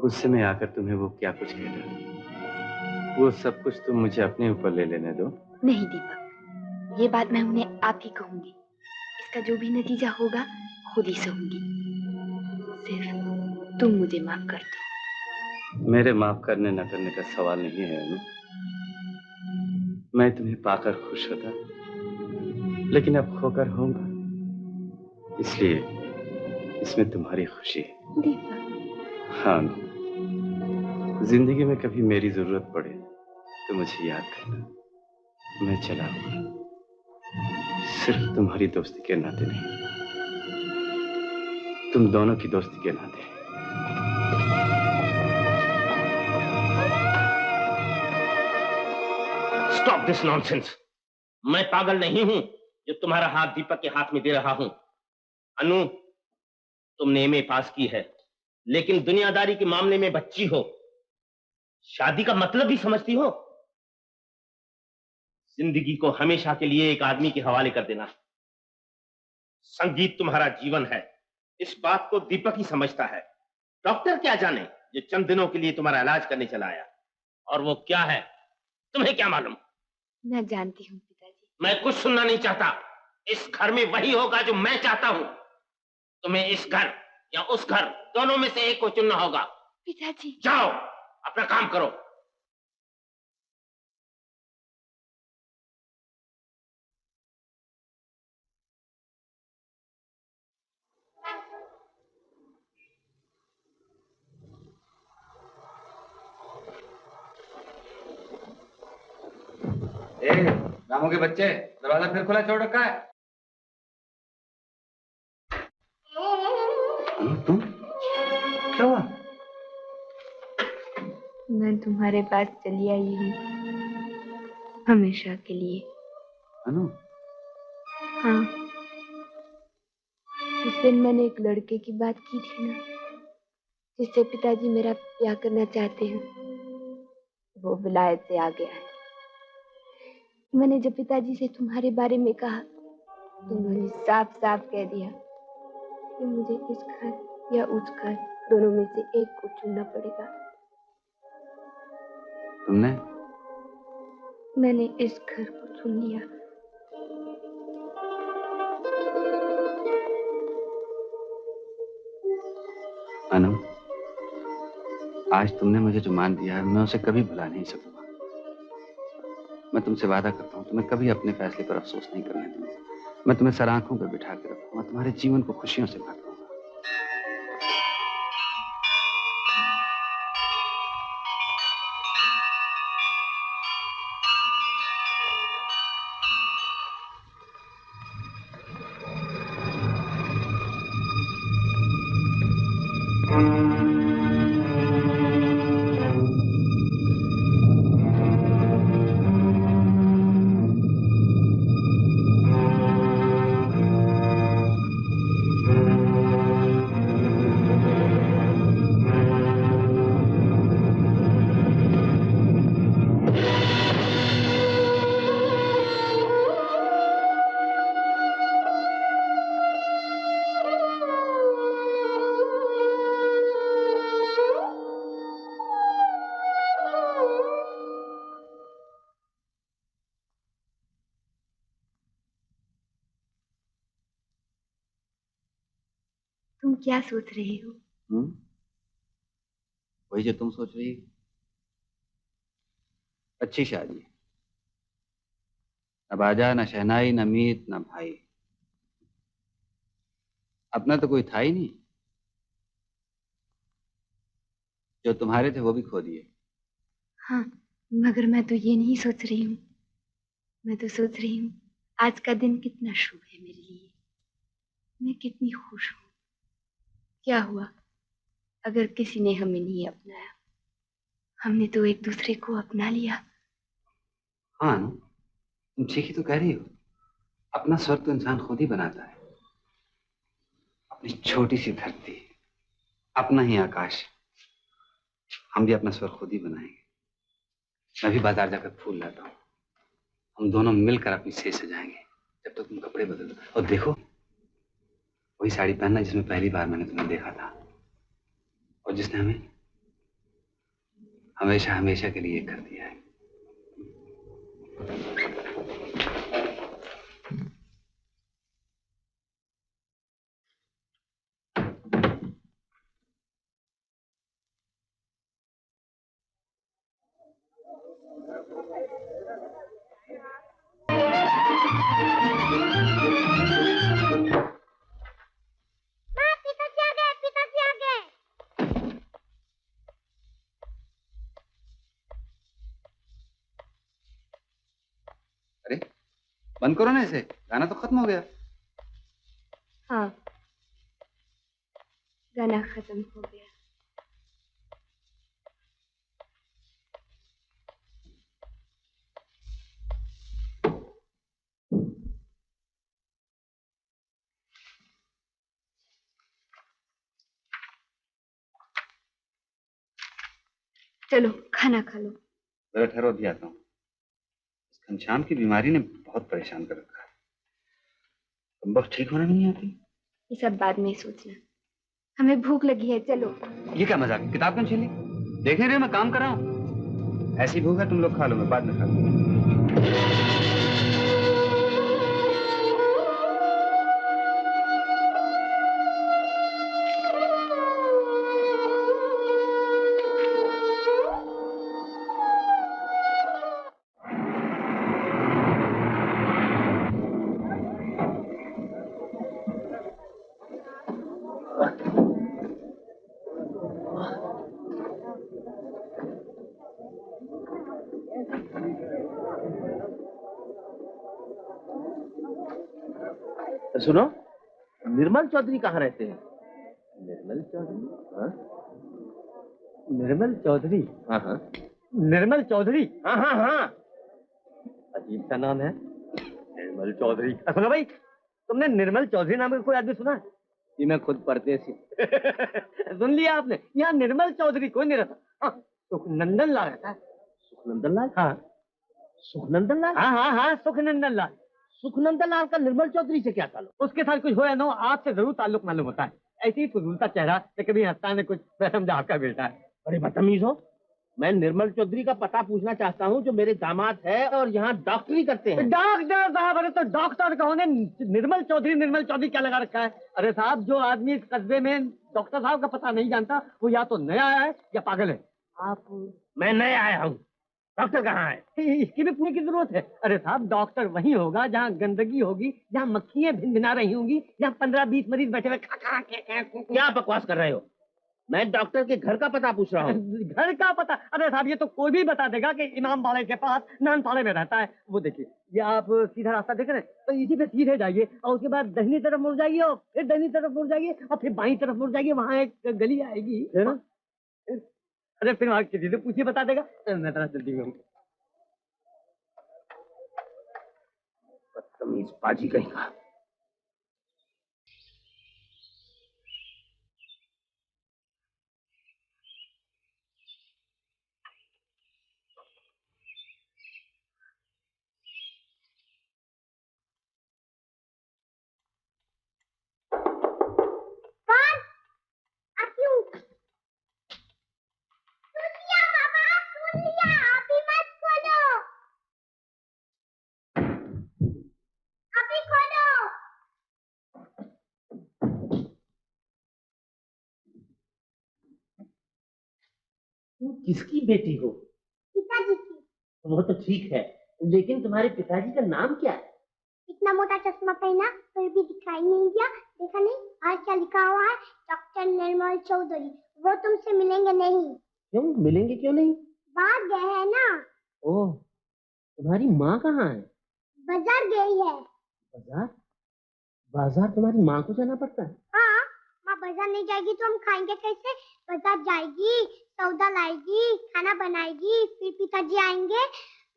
गुस्से में आकर तुम्हें वो क्या कुछ कह डाले। वो सब कुछ तुम मुझे अपने ऊपर ले लेने दो। नहीं दीपक, ये बात मैं उन्हें आप ही कहूंगी। इसका जो भी नतीजा होगा खुद ही सहूंगी। सिर्फ तुम मुझे माफ कर दो। मेरे माफ करने न करने का सवाल नहीं है अनु। मैं तुम्हें पाकर खुश होता, लेकिन अब खोकर होऊंगा, इसलिए इसमें तुम्हारी खुशी है। दीपक। हाँ, जिंदगी में कभी मेरी जरूरत पड़े तो मुझे याद करना, मैं चला आऊंगा। सिर्फ तुम्हारी दोस्ती के नाते नहीं, तुम दोनों की दोस्ती के नाते। Stop this nonsense. मैं पागल नहीं हूं जो तुम्हारा हाथ दीपक के हाथ में दे रहा हूं। अनु, तुमने एमए पास की है, लेकिन दुनियादारी के मामले में बच्ची हो। शादी का मतलब भी समझती हो? जिंदगी को हमेशा के लिए एक आदमी के हवाले कर देना। संगीत तुम्हारा जीवन है, इस बात को दीपक ही समझता है। डॉक्टर क्या जाने जो चंद दिनों के लिए तुम्हारा इलाज करने चला आया, और वो क्या है तुम्हें क्या मालूम? मैं जानती हूँ पिताजी। मैं कुछ सुनना नहीं चाहता। इस घर में वही होगा जो मैं चाहता हूँ। तुम्हें इस घर या उस घर, दोनों में से एक को चुनना होगा। पिताजी। जाओ अपना काम करो। रामू के बच्चे, दरवाजा फिर खुला छोड़ रखा है। तुम क्या हुआ? मैं तुम्हारे पास चली आई हूँ, हमेशा के लिए। अनु? हाँ, उस दिन मैंने एक लड़के की बात की थी ना, जिससे पिताजी मेरा ब्याह करना चाहते हैं। वो विलायत से आ गया है। मैंने जब पिताजी से तुम्हारे बारे में कहा उन्होंने साफ साफ कह दिया कि मुझे इस घर या उस घर दोनों में से एक को चुनना पड़ेगा। तुमने? मैंने इस घर को चुन लिया। अनु, आज तुमने मुझे जो मान दिया है मैं उसे कभी भुला नहीं सकूंगा। मैं तुमसे वादा करता हूँ तुम्हें कभी अपने फैसले पर अफसोस नहीं करने दूंगा। मैं तुम्हें सर आंखों पर बिठा के रखूंगा, तुम्हारे जीवन को खुशियों से भर दूंगा। तुम क्या सोच रहे हो? वही जो तुम सोच रही हो। अच्छी शादी, न बाजा न शहनाई न मीत न भाई। अपना तो कोई था ही नहीं। जो तुम्हारे थे वो भी खो दिए। हाँ, मगर मैं तो ये नहीं सोच रही हूँ। मैं तो सोच रही हूँ आज का दिन कितना शुभ है मेरे लिए। मैं कितनी खुश हूँ। क्या हुआ अगर किसी ने हमें नहीं अपनाया? हमने तो एक दूसरे को अपना लिया। हाँ, तुम ठीक ही तो कह रही हो। अपना स्वर्ग तो इंसान खुद ही बनाता है। अपनी छोटी सी धरती, अपना ही आकाश। हम भी अपना स्वर्ग खुद ही बनाएंगे। मैं भी बाजार जाकर फूल लाता हूँ। हम दोनों मिलकर अपनी सेज सजाएंगे जब तक तुम कपड़े बदल दो। और देखो, वही साड़ी पहनना जिसमें पहली बार मैंने तुम्हें देखा था और जिसने हमें हमेशा हमेशा के लिए एक कर दिया है। अरे बंद करो ना इसे, गाना तो खत्म हो गया। हाँ, गाना खत्म हो गया। चलो खाना खा लो। जरा ठहरो, भी आता हूँ। इस घनश्याम की बीमारी ने बहुत परेशान कर रखा है। तुम बस ठीक होना नहीं आती। ये सब बाद में सोचना। हमें भूख लगी है, चलो। ये क्या मजाक है? किताब क्यों छीन ली? देख नहीं रहे मैं काम कर रहा हूँ। ऐसी भूख है तुम लोग खा लो, मैं बाद में खा लूंगा। सुनो, निर्मल चौधरी कहाँ रहते हैं? निर्मल चौधरी? हाँ? निर्मल चौधरी? हाँ हाँ। निर्मल चौधरी? हाँ हाँ हाँ। अजीब सा नाम है, निर्मल चौधरी। सुनो भाई, तुमने निर्मल चौधरी नाम का कोई आदमी सुना है? ये मैं खुद परदेसी। सुन लिया आपने? यहाँ निर्मल चौधरी कोई नहीं रहता। हाँ, सुखनंदन लाल रहता है। सुखनंदन लाल? हाँ। सुखनंदन लाल? हाँ हाँ हाँ, सुखनंदन लाल। सुखनंदन लाल का निर्मल चौधरी से क्या ताल्लुक? उसके साथ कुछ हो या ना हो, आपसे जरूर ताल्लुक मालूम होता है। ऐसे ही फजूल सा चेहरा से कभी हंसता है, कुछ बेसमझा आपका बेटा है। बड़े बदतमीज हो। मैं निर्मल चौधरी का पता पूछना चाहता हूँ, जो मेरे दामाद है और यहाँ डॉक्टरी करते हैं। डॉक्टर साहब, अरे तो डॉक्टर कहो ने, निर्मल चौधरी क्या लगा रखा है? अरे साहब, जो आदमी इस कस्बे में डॉक्टर साहब का पता नहीं जानता, वो या तो नया है या पागल है। आप? मैं नया आया हूँ। डॉक्टर कहाँ है? इसकी भी पूछने की जरूरत है? अरे साहब, डॉक्टर वहीं होगा जहाँ गंदगी होगी, जहाँ मक्खियां भिनभिना रही होंगी, जहाँ 15-20 मरीज बैठे हुए क्या बकवास कर रहे हो? मैं डॉक्टर के घर का पता पूछ रहा हूँ। घर का पता? अरे साहब, ये तो कोई भी बता देगा कि इमाम बाड़े के पास नानपाड़े में रहता है। वो देखिए, ये आप सीधा रास्ता देख रहे हैं, तो इसी पे सीधे जाइए और उसके बाद दाहिनी तरफ मुड़ जाइए और फिर दाहिनी तरफ मुड़ जाइए और फिर बाईं तरफ मुड़ जाइए, वहाँ एक गली आएगी। अरे फिर वहाँ किसी से पूछिए, बता देगा। मैं तरह जल्दी में हूँ। बदतमीज बाजी कहीं का। तुम किसकी बेटी हो? पिताजी की। वो तो ठीक है, लेकिन तुम्हारे पिताजी का नाम क्या है? इतना मोटा चश्मा पहना फिर भी दिखाई नहीं दिया। देखा नहीं आज क्या लिखा हुआ है? डॉक्टर निर्मल चौधरी। वो तुमसे मिलेंगे नहीं। क्यों मिलेंगे, क्यों नहीं? बाहर गए हैं ना। ओह, तुम्हारी माँ कहाँ है? बाजार गई है। बाजार? बाजार तुम्हारी माँ को जाना पड़ता है? हाँ, माँ बाजार नहीं जाएगी तो हम खाएंगे कैसे? बाजार जाएगी, सौदा लाएगी, खाना बनाएगी, फिर पिताजी आएंगे,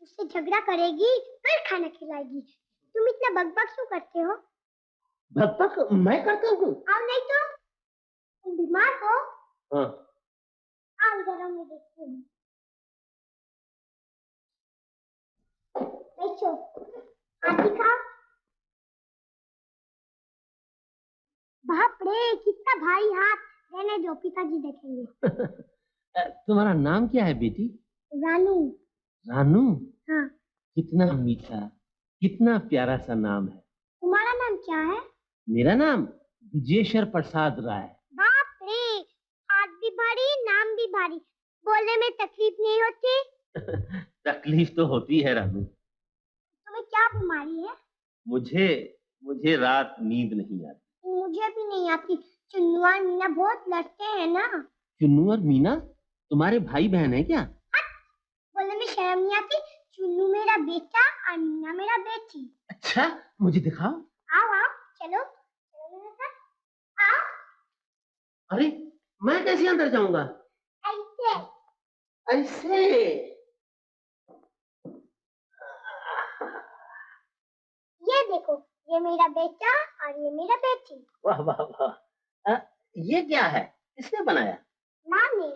उससे झगड़ा करेगी, फिर खाना खिलाएगी। तुम इतना बकबक क्यों करते हो? बकबक मैं करता हूँ? आओ नहीं तो। तुम बीमार हो? हाँ। आओ इधर, मैं देखती हूँ। बैठो, हाथ दिखाओ। बाप रे, कितना भारी हाथ। रहने दो, पिताजी देखेंगे। तुम्हारा नाम क्या है बेटी? रानू। रानू? हाँ। कितना मीठा, कितना प्यारा सा नाम है। तुम्हारा नाम क्या है? मेरा नाम विजेश्वर प्रसाद राय। बाप रे, हाथ भी भारी, नाम भी भारी। बोलने में तकलीफ नहीं होती? तकलीफ तो होती है रानू। तुम्हें क्या बीमारी है? मुझे रात नींद नहीं आती। मुझे भी नहीं आती। चुन्नू और मीना बहुत लड़ते हैं ना। चुन्नू और मीना तुम्हारे भाई बहन है क्या? बोलने में शर्म नहीं आती? चुन्नू मेरा बेटा और मीना मेरा बेटी। अच्छा, मुझे दिखाओ। आओ आओ, चलो चलो मेरे साथ। आओ। अरे मैं कैसे अंदर जाऊंगा? ऐसे ऐसे? ये देखो, ये मेरा बेटा और ये मेरा बेटी। वाह वाह वाह। ये क्या है? किसने बनाया? माँ ने।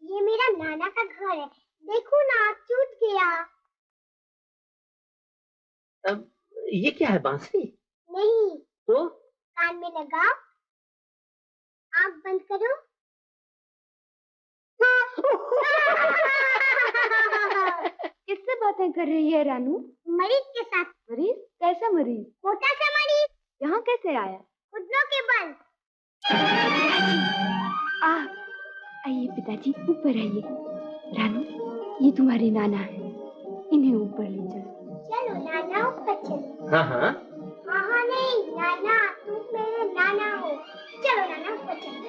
ये मेरा नाना का घर है। देखो ना, टूट गया। ये क्या है, बांसुरी? नहीं। तो? कान में लगाओ, आँख बंद करो। किससे बातें कर रही है रानू? मरीज के साथ। मरीज? कैसा मरीज? मोटा सा मरीज। यहाँ कैसे आया? घुटनों के बल। आइए पिताजी, ऊपर आइए। रानू, ये तुम्हारे नाना है, इन्हें ऊपर ले चलो। चलो नाना, ऊपर चलो। हाँ हाँ। हाँ नहीं नाना, तुम मेरे नाना हो। चलो नाना, ऊपर चलो।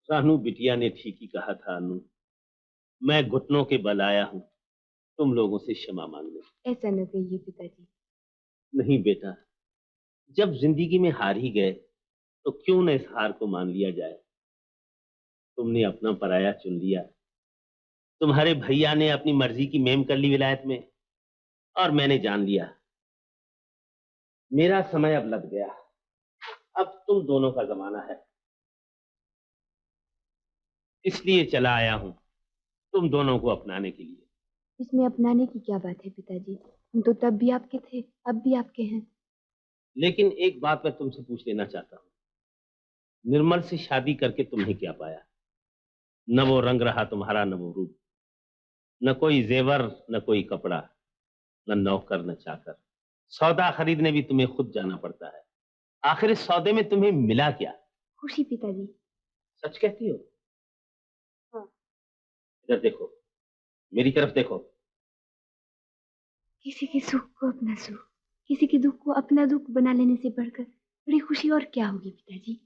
रानू बिटिया ने ठीक ही कहा था अनु। मैं घुटनों के बल आया हूँ तुम लोगों से क्षमा मांगने। ऐसा न कहिए पिताजी। नहीं बेटा, जब जिंदगी में हार ही गए तो क्यों न इस हार को मान लिया जाए। तुमने अपना पराया चुन लिया। तुम्हारे भैया ने अपनी मर्जी की मेम कर ली विलायत में, और मैंने जान लिया मेरा समय अब लग गया। अब तुम दोनों का जमाना है, इसलिए चला आया हूं तुम दोनों को अपनाने के लिए। इसमें अपनाने की क्या बात है पिताजी? हम तो तब भी आपके थे, अब भी आपके हैं। लेकिन एक बात मैं तुमसे पूछ लेना चाहता हूँ, निर्मल से शादी करके तुमने क्या पाया? न वो रंग रहा तुम्हारा, न वो रूप, न कोई जेवर, न कोई कपड़ा, न नौकर न चाकर। सौदा खरीदने भी तुम्हें खुद जाना पड़ता है। आखिर इस सौदे में तुम्हें मिला क्या? खुशी पिताजी। सच कहती हो? हाँ। इधर देखो, मेरी तरफ देखो। किसी के सुख को अपना सुख, किसी के दुख को अपना दुख बना लेने से बढ़कर बड़ी खुशी और क्या होगी पिताजी?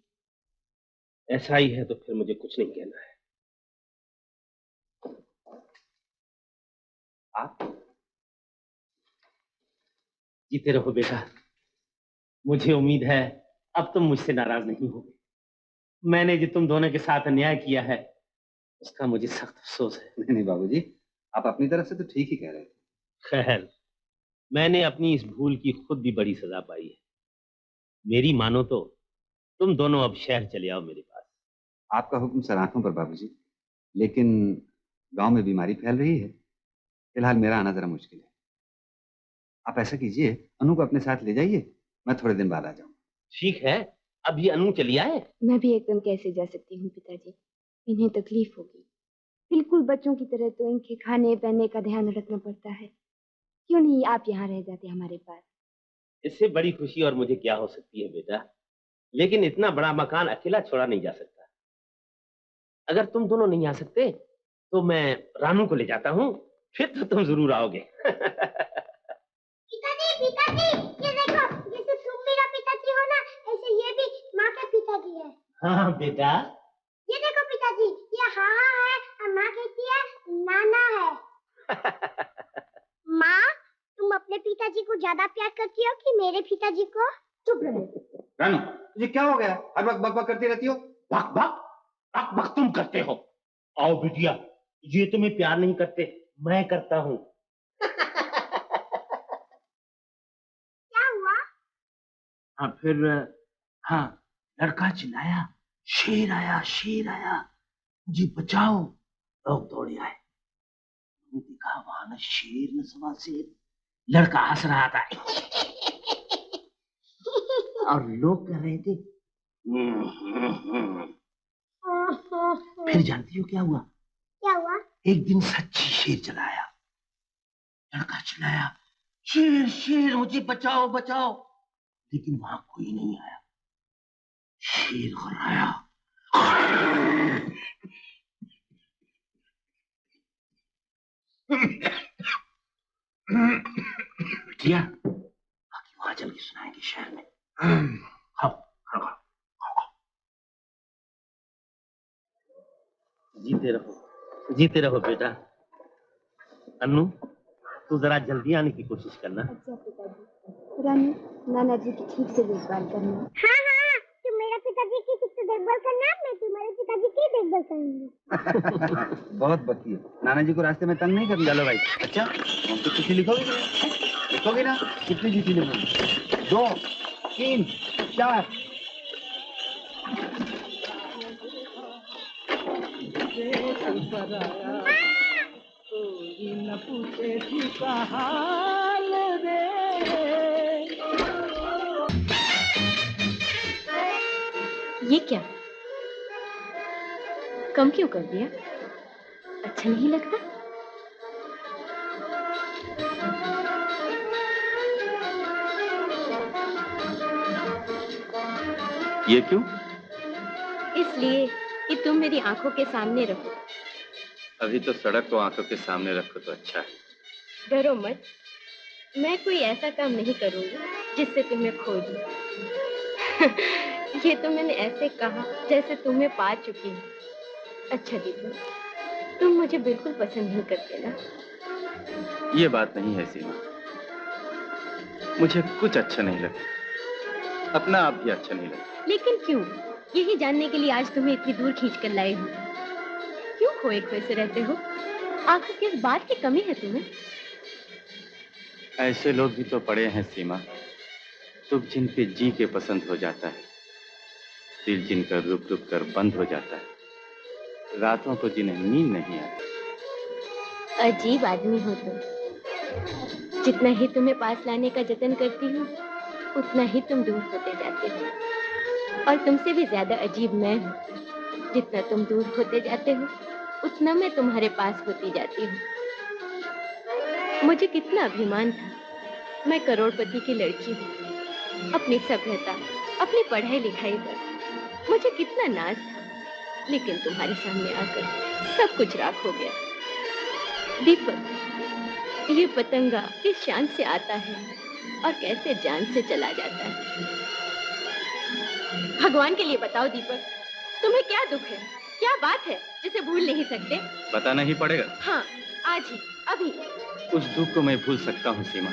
ऐसा ही है तो फिर मुझे कुछ नहीं कहना है। आप जीते रहो बेटा। मुझे उम्मीद है अब तुम मुझसे नाराज नहीं होगे। मैंने जो तुम दोनों के साथ अन्याय किया है उसका मुझे सख्त अफसोस है। नहीं नहीं बाबूजी, आप अपनी तरफ से तो ठीक ही कह रहे थे। खैर, मैंने अपनी इस भूल की खुद भी बड़ी सजा पाई है। मेरी मानो तो तुम दोनों अब शहर चले आओ मेरे पास। आपका हुक्म सर आंखों पर बाबूजी, लेकिन गांव में बीमारी फैल रही है, फिलहाल मेरा आना जरा मुश्किल है। आप ऐसा कीजिए, अनु को अपने साथ ले जाइए, मैं थोड़े दिन बाद आ जाऊंगा। ठीक है, अब ये अनु चली आए। मैं भी एकदम कैसे जा सकती हूँ पिताजी? इन्हें तकलीफ होगी। बिल्कुल बच्चों की तरह तो इनके खाने पहने का ध्यान रखना पड़ता है। क्यों नहीं आप यहाँ रह जाते हमारे पास? इससे बड़ी खुशी और मुझे क्या हो सकती है बेटा, लेकिन इतना बड़ा मकान अकेला छोड़ा नहीं जा सकता। अगर तुम दोनों नहीं आ सकते तो मैं रानू को ले जाता हूँ, फिर तो तुम जरूर आओगे। पिताजी, ये देखो, जैसे तुम मेरा पिताजी हो ना, ऐसे ये भी माँ का पिताजी है। हाँ बेटा। ये देखो पिताजी, ये हाँ है और माँ कहती है नाना है। माँ, तुम अपने पिताजी को ज्यादा प्यार करती हो कि मेरे पिताजी को? चुप रहो। रानू, तुझे क्या हो गया? हर वक्त बक बक करती रहती हो। बक बक बक बक तुम करते हो। आओ बिटिया, ये तुम्हें प्यार नहीं करते, मैं करता हूँ। क्या हुआ? हाँ फिर, हाँ, लड़का चिल्लाया, शेर आया, शेर आया, मुझे बचाओ। लोग दौड़े आए, मैंने देखा वहां न शेर न सवा शेर। लड़का हंस रहा था और लोग कह रहे थे। फिर जानती हो क्या हुआ? क्या हुआ? एक दिन सच्ची शेर चला आया। लड़का चिल्लाया, शेर शेर मुझे बचाओ बचाओ, लेकिन वहां कोई नहीं आया। शेर घुर्राया, बिटिया बाकी वहां चल के सुनाएंगे शहर में। खाओ खाओ खाओ खाओ। जीते रहो बेटा। अन्नू, तू जरा जल्दी आने की कोशिश करना। अच्छा पिताजी। रानू, नाना जी की ठीक से देखभाल करना। हाँ हाँ, तुम मेरे पिताजी की ठीक से देखभाल करना, मैं तुम्हारे पिताजी की देखभाल करूंगी। बहुत बकी है। नाना जी को रास्ते में तंग नहीं करना। चलो भाई। अच्छा, हम तो चिट्ठी लिखोगे ना? कितनी चिट्ठी लिखोगे? 2, 3, 4। कोई न पूछे थी का हाल रे। ये क्या? कम क्यों कर दिया? अच्छा नहीं लगता? ये क्यों? इसलिए कि तुम मेरी आंखों के सामने रहो। अभी तो सड़क को आंखों के सामने रखो तो अच्छा है। डरो मत, मैं कोई ऐसा काम नहीं करूंगी जिससे तुम्हें खो दूं। ये तो मैंने ऐसे कहा जैसे तुम्हें पा चुकी हूँ। अच्छा दीपू, तुम मुझे बिल्कुल पसंद नहीं करते ना? ये बात नहीं है सीमा, मुझे कुछ अच्छा नहीं लगता, अपना आप भी अच्छा नहीं लगता। लेकिन क्यों? यही जानने के लिए आज तुम्हें इतनी दूर खींच कर लाई हूँ। क्यों खोए खोए से रहते हो? आखिर किस बात की कमी है तुम्हें? ऐसे लोग भी तो पड़े हैं सीमा, दुख जिनके जी के पसंद हो जाता है, दिल जिनका रुक रुक कर बंद हो जाता है, रातों को जिन्हें नींद नहीं आती। अजीब आदमी हो तुम। जितना ही तुम्हें पास लाने का जतन करती हूँ, उतना ही तुम दूर होते जाते हो। और तुमसे भी ज्यादा अजीब मैं हूँ। जितना तुम दूर होते जाते हो, उतना मैं तुम्हारे पास होती जाती हूँ। मुझे कितना अभिमान था, मैं करोड़पति की लड़की हूँ। अपनी सभ्यता, अपनी पढ़ाई लिखाई पर मुझे कितना नाज था, लेकिन तुम्हारे सामने आकर सब कुछ राख हो गया। दीपक, ये पतंगा किस शान से आता है और कैसे जान से चला जाता है। भगवान के लिए बताओ दीपक, तुम्हें क्या दुख है, क्या बात है जिसे भूल नहीं सकते? बताना ही पड़ेगा। हाँ, आज ही, अभी। उस दुख को मैं भूल सकता हूँ सीमा,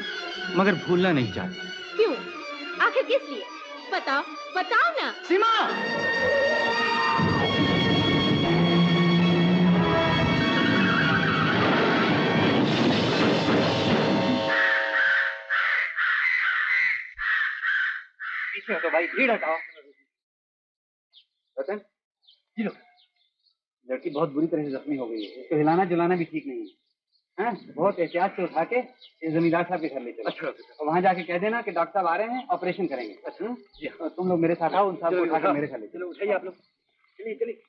मगर भूलना नहीं चाहता। क्यों? आखिर किस लिए? बताओ, बताओ ना। सीमा! पीछे हटो भाई, भीड़ हटाओ। रतन, जी लो। लड़की बहुत बुरी तरह से जख्मी हो गई है, इसको हिलाना जुलाना भी ठीक नहीं है। हाँ, बहुत एहतियात से उठा के इस जमींदार साहब के घर ले चलो। अच्छा, और वहाँ जाके कह देना कि डॉक्टर साहब आ रहे हैं, ऑपरेशन करेंगे। अच्छा जी हाँ। तुम लोग मेरे साथ आओ, उन साहब को उठा के मेरे घर ले चलो। उठाइए आप लोग, चलिए चलिए।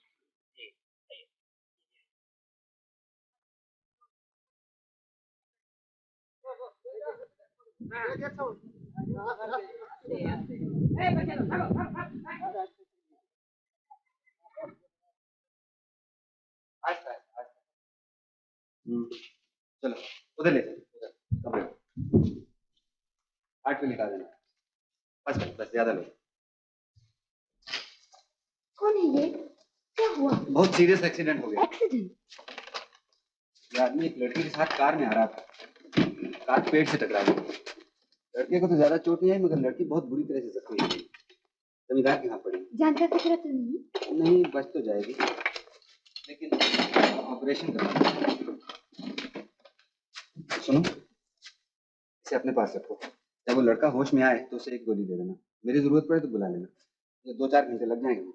चलो उधर ले चलो, उधर कमरे में। हार्ट पे लिखा देना। बस बस बस, ज्यादा लोग। कौन है ये? क्या हुआ? बहुत सीरियस एक्सीडेंट हो गया। एक्सीडेंट? ये आदमी एक लड़की के साथ कार में आ रहा था, कार पेड़ से टकरा गई। लड़के को तो ज्यादा चोट नहीं आई, मगर लड़की बहुत बुरी तरह से जख्मी हो गई। जमींदार के यहाँ पड़ी। जान का खतरा तो नहीं? नहीं, बच तो जाएगी, लेकिन ऑपरेशन करना। सुनो, इसे अपने पास रखो। जब वो लड़का होश में आए तो उसे एक गोली दे देना। मेरी जरूरत पड़े तो बुला लेना। ये 2-4 घंटे लग जाएंगे।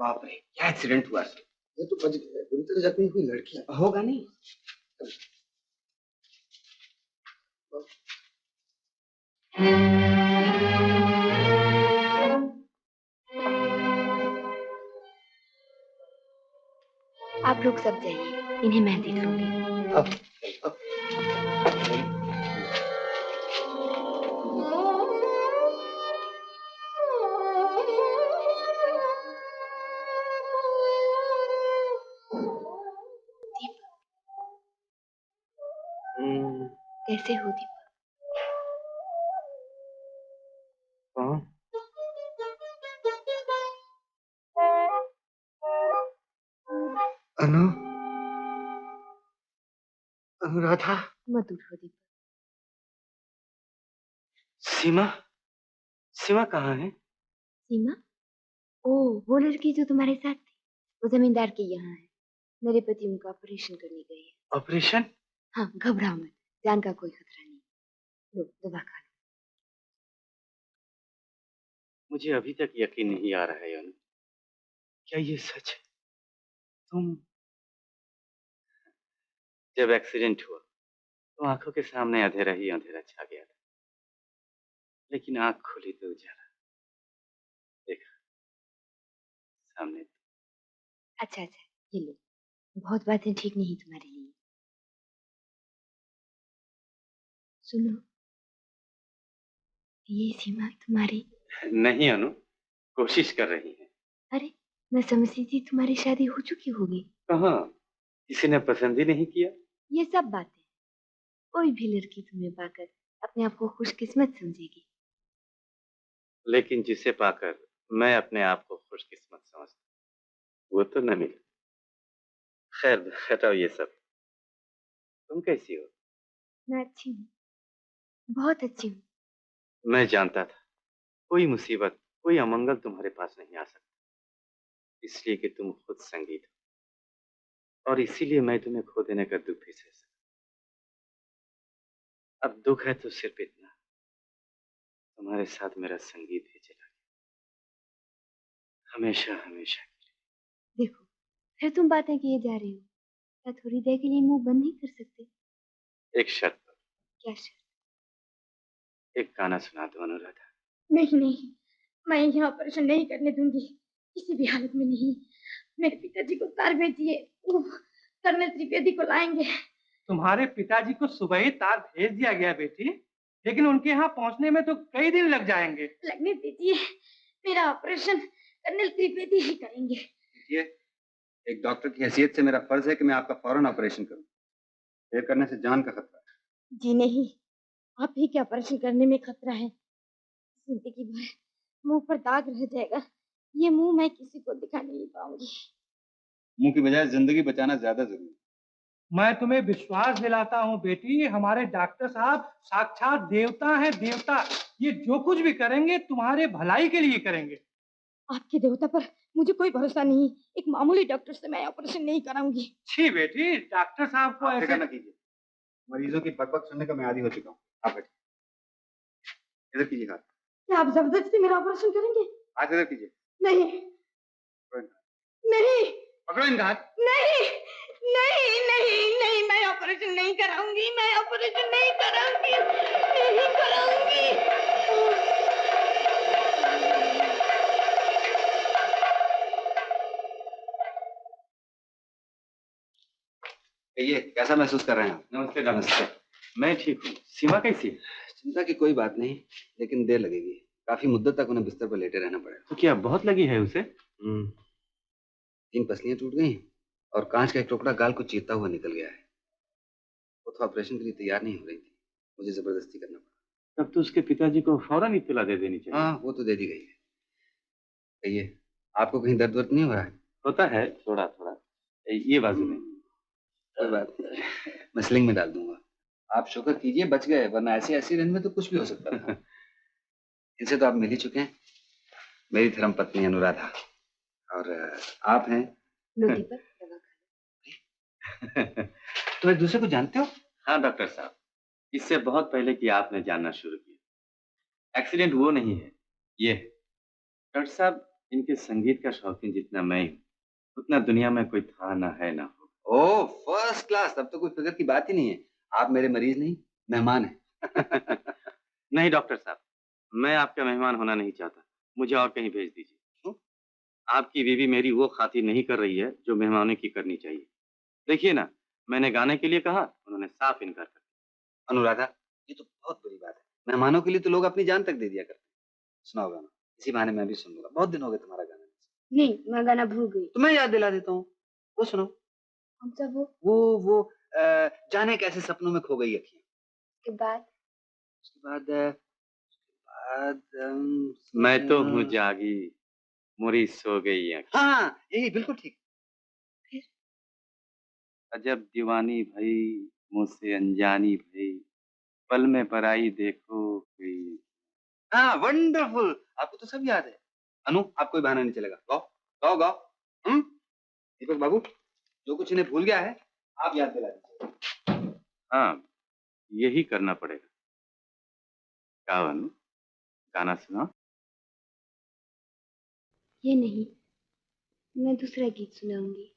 बाप रे, क्या एक्सीडेंट हुआ? ये तो बच गया। बुरी तरह जख्मी हुई लड़की होगा नहीं। आप लोग सब जाइए, इन्हें मैं देख लूंगी। कैसे हो दीपक? कौन? अनु, अनुराधा। मत उठो दीपक। सीमा, सीमा कहाँ है? सीमा? ओ, वो लड़की जो तुम्हारे साथ थी, वो जमींदार के यहाँ है। मेरे पति उनका ऑपरेशन करने गए हैं। ऑपरेशन? हाँ, घबराओ मत, जान का कोई खतरा नहीं। लो, दवा खा लो। मुझे अभी तक यकीन नहीं आ रहा है अनु, क्या ये सच है? तुम जब एक्सीडेंट हुआ तो आंखों के सामने अंधेरा ही अंधेरा छा गया था, लेकिन आंख खुली तो उजाला देखा सामने। अच्छा अच्छा, ये लो, बहुत बातें ठीक नहीं तुम्हारे लिए। सुनो, ये सीमा तुम्हारी? नहीं अनु, कोशिश कर रही है। अरे, मैं समझती थी तुम्हारी शादी हो चुकी होगी। कहाँ, किसी ने पसंद ही नहीं किया। ये सब बातें, कोई भी लड़की तुम्हें पाकर अपने आप को खुशकिस्मत समझेगी। लेकिन जिसे पाकर मैं अपने आप को खुशकिस्मत समझता, वो तो न मिला। खैर हटाओ ये सब। तुम कैसी हो? मैं अच्छी हूँ, बहुत अच्छी हूँ। मैं जानता था कोई मुसीबत, कोई अमंगल तुम्हारे पास नहीं आ सकता, इसलिए कि तुम खुद संगीत हो, और इसीलिए मैं तुम्हें खो देने का दुख भी सह सकता। अब दुख है तो सिर्फ इतना, तुम्हारे साथ मेरा संगीत भी चला गया। हमेशा हमेशा। देखो फिर तुम बातें किए जा रही हो। क्या थोड़ी देर के लिए मुंह बंद नहीं कर सकते? एक शर्त पर। क्या शर्त? एक गाना सुना दो अनुराधा। नहीं नहीं, मैं यहाँ ऑपरेशन नहीं करने दूंगी, किसी भी हालत में नहीं। मेरे पिताजी को तार भेजिए, वो कर्नल त्रिवेदी को लाएंगे। तुम्हारे पिताजी को सुबह ही तार भेज दिया गया बेटी, लेकिन उनके यहाँ पहुँचने में तो कई दिन लग जाएंगे। लगने दीजिए, मेरा ऑपरेशन कर्नल त्रिवेदी ही करेंगे। देखिए, एक डॉक्टर की हैसियत से मेरा फर्ज है कि मैं आपका फौरन ऑपरेशन करूं। देर करने से जान का खतरा है। जी नहीं, आप ही के ऑपरेशन करने में खतरा है। जिंदगी भर मुंह पर दाग रह जाएगा। ये मुंह मैं किसी को दिखा नहीं पाऊंगी। मुंह की बजाय जिंदगी बचाना ज्यादा जरूरी है। मैं तुम्हें विश्वास दिलाता हूँ बेटी, हमारे डॉक्टर साहब साक्षात देवता हैं, देवता। ये जो कुछ भी करेंगे तुम्हारे भलाई के लिए करेंगे। आपके देवता पर मुझे कोई भरोसा नहीं। एक मामूली डॉक्टर से मैं ऑपरेशन नहीं कराऊंगी। छी बेटी, डॉक्टर साहब को ऐसे ना कीजिए। मरीजों की बकबक सुनने का मैं आदी हो चुका हूँ। आप बैठिए। इधर कीजिए हाथ। क्या आप जबरदस्ती मेरा ऑपरेशन करेंगे? हाथ इधर कीजिए। नहीं नहीं, पकड़ो इनका हाथ। नहीं नहीं नहीं नहीं, मैं ऑपरेशन नहीं कराऊंगी, मैं ऑपरेशन नहीं कराऊंगी, नहीं कराऊंगी। कहिए, कैसा महसूस कर रहे हैं आप? नमस्ते नमस्ते। मैं ठीक हूँ। सीमा कैसी है? चिंता की कोई बात नहीं, लेकिन देर लगेगी। काफी मुद्दत तक उन्हें बिस्तर पर लेटे रहना पड़ेगा। तो क्या बहुत लगी है उसे? 3 पसलियां टूट गई और कांच का एक टुकड़ा गाल को चीरता हुआ निकल गया है। वो तो ऑपरेशन के लिए तैयार नहीं हो रही थी, मुझे जबरदस्ती करना पड़ा। तब तो उसके पिताजी को फौरन इत्तला दे देनी चाहिए। हाँ, वो तो दे दी गई है। कहिए, आपको कहीं दर्द वर्द नहीं हो रहा है? होता है थोड़ा थोड़ा, ये बाजू में। कोई बात नहीं, मैं स्लिंग में डाल दूंगा। आप शुक्र कीजिए बच गए, वरना ऐसी ऐसी रेंज में तो कुछ भी हो सकता था। इनसे तो आप मिल ही चुके हैं। मेरी धर्म पत्नी अनुराधा, और आप हैं तो एक दूसरे को जानते हो? हाँ डॉक्टर साहब, इससे बहुत पहले कि आपने जानना शुरू किया। एक्सीडेंट वो नहीं है, ये है। डॉक्टर साहब, इनके संगीत का शौकीन जितना मैं हूँ, उतना दुनिया में कोई था ना है ना हो। ओह, फर्स्ट क्लास। तब तो कोई फिक्र की बात ही नहीं है। आप मेरे मरीज नहीं, मेहमान हैं। नहीं डॉक्टर साहब, मैं आपका मेहमान होना नहीं चाहता। मुझे और कहीं भेज दीजिए। क्यों? आपकी बीवी मेरी वो खातिर नहीं कर रही है जो मेहमानों की करनी चाहिए। देखिए ना, मैंने गाने के लिए कहा, उन्होंने साफ इनकार कर दिया। अनुराधा, ये तो बहुत बुरी बात है। मेहमानों के लिए तो लोग अपनी जान तक दे दिया करते हैं। सुनाओ गाना, इसी बहाने मैं भी सुन लूंगा। बहुत दिन हो गए तुम्हारा गाना। नहीं, मैं गाना भूल गई। तो मैं याद दिला देता हूँ, वो सुनो। कौन सा? वो जाने कैसे सपनों में खो गई अखियां। उसके बाद मैं तो हूँ जागी, मुरी सो गई आँखें। हाँ, यही बिल्कुल ठीक। अजब दीवानी भई, मुझसे अनजानी भई, पल में पराई देखो गई। हाँ, वंडरफुल। आपको तो सब याद है। अनु, आपको कोई बहाना नहीं चलेगा। गाओ गाओ गाओ। दीपक बाबू, जो कुछ इन्हें भूल गया है, आप याद दिला दीजिए। हाँ, यही करना पड़ेगा। गाओ अनु, गाना सुनाओ। ये नहीं, मैं दूसरा गीत सुनाऊंगी।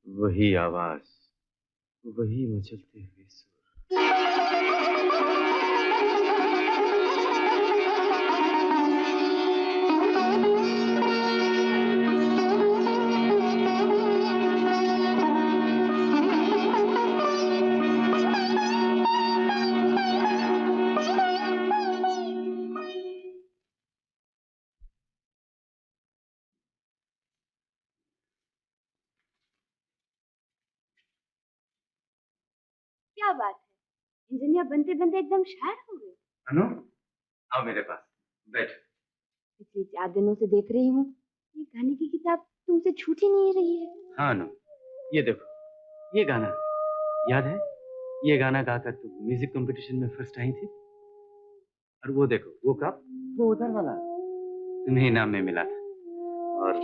वही आवाज, वही मचलते हुए सुर। क्या बात है, इंजीनियर बनते बनते एकदम शायर हो गए। अनु, आओ मेरे पास, बैठ। पिछले 4 दिनों से देख रही हूँ, ये गाने की किताब तुमसे छूट ही नहीं रही है। हाँ अनु, ये देखो, ये गाना याद है? ये गाना गाकर तुम म्यूजिक कंपटीशन में फर्स्ट आई थी। और वो देखो, वो कप वो उधर वाला तुम्हें इनाम में मिला था। और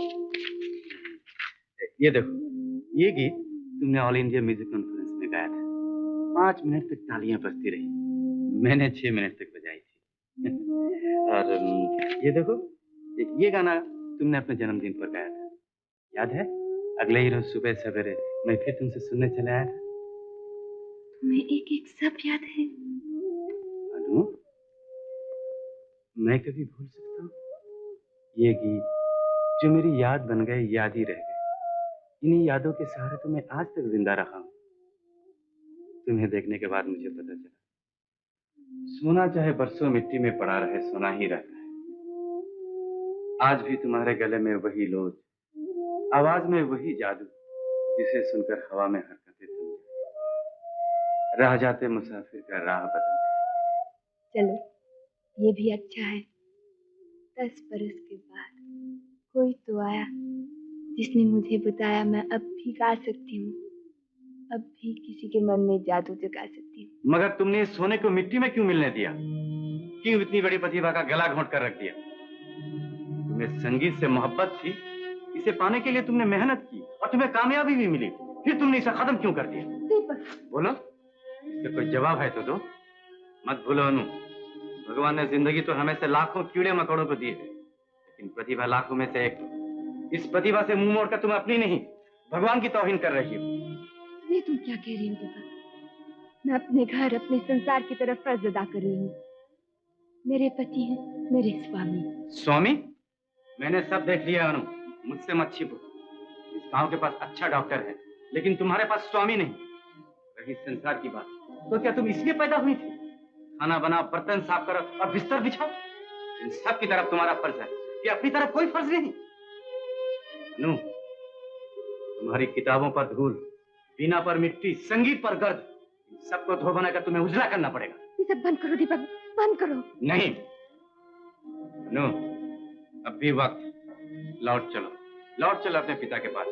ये देखो, ये गीत तुमने ऑल इंडिया म्यूजिक कॉन्फ्रेंस में गाया था। 5 मिनट तक तालियां बजती रही, मैंने 6 मिनट तक बजाई थी। और ये देखो, ये गाना तुमने अपने जन्मदिन पर गाया था, याद है? अगले ही रोज सुबह सवेरे मैं फिर तुमसे सुनने चला आया था। तुम्हें एक एक सब याद है? अनु, मैं कभी भूल सकता हूँ? ये गीत जो मेरी याद बन गए, याद ही रह गए। इन्हीं यादों के सहारे तो मैं आज तक जिंदा रहा हूँ। तुम्हें देखने के बाद मुझे पता चला, सोना चाहे बरसों मिट्टी में पड़ा रहे, सोना ही रहता है। आज भी तुम्हारे गले में वही लोज, आवाज में वही जादू, जिसे सुनकर हवा में हरकतें थम जाए, रह जाते मुसाफिर का राह बदल जाए। चलो, ये भी अच्छा है। 10 बरस के बाद कोई तो आया जिसने मुझे बताया मैं अब भी गा सकती हूँ, अब भी किसी के मन में जादू जगा सकती हूँ। मगर तुमने इस सोने को मिट्टी में क्यों मिलने दिया? क्यों इतनी बड़ी प्रतिभा का गला घोंट कर रख दिया? तुम्हें संगीत से मोहब्बत थी, इसे पाने के लिए तुमने मेहनत की और तुम्हें कामयाबी भी मिली, फिर तुमने इसे खत्म क्यों कर दिया? बोलो, इसका कोई जवाब है तो दो। मत भूलो अनु, भगवान ने जिंदगी तो हमें से लाखों कीड़े मकोड़ों को दी है, लेकिन प्रतिभा लाखों में से एक। इस प्रतिभा से मुंह मोड़कर तुम अपनी नहीं, भगवान की तौहीन कर रही हो। ये तुम क्या कह रही हो दीपा? मैं अपने घर, अपने संसार की तरफ फर्ज अदा कर रही हूँ। मेरे पति हैं मेरे स्वामी। स्वामी? मैंने सब देख लिया अनु, मुझसे मत छिपो। इस गांव के पास अच्छा डॉक्टर है, लेकिन तुम्हारे पास स्वामी नहीं। रही संसार की बात, तो क्या तुम इसलिए पैदा हुई थी? खाना बनाओ, बर्तन साफ करो और बिस्तर बिछाओ। इन सब की तरफ तुम्हारा फर्ज है कि अपनी तरफ कोई फर्ज नहीं। अनु, तुम्हारी किताबों पर धूल, बीना पर मिट्टी, संगीत पर गर्द, इन सबको धो बनाकर तुम्हें उजला करना पड़ेगा। ये सब बंद करो दीपक, बंद करो। नहीं अनु, अब भी वक्त। लौट चलो, लौट चलो अपने पिता के पास,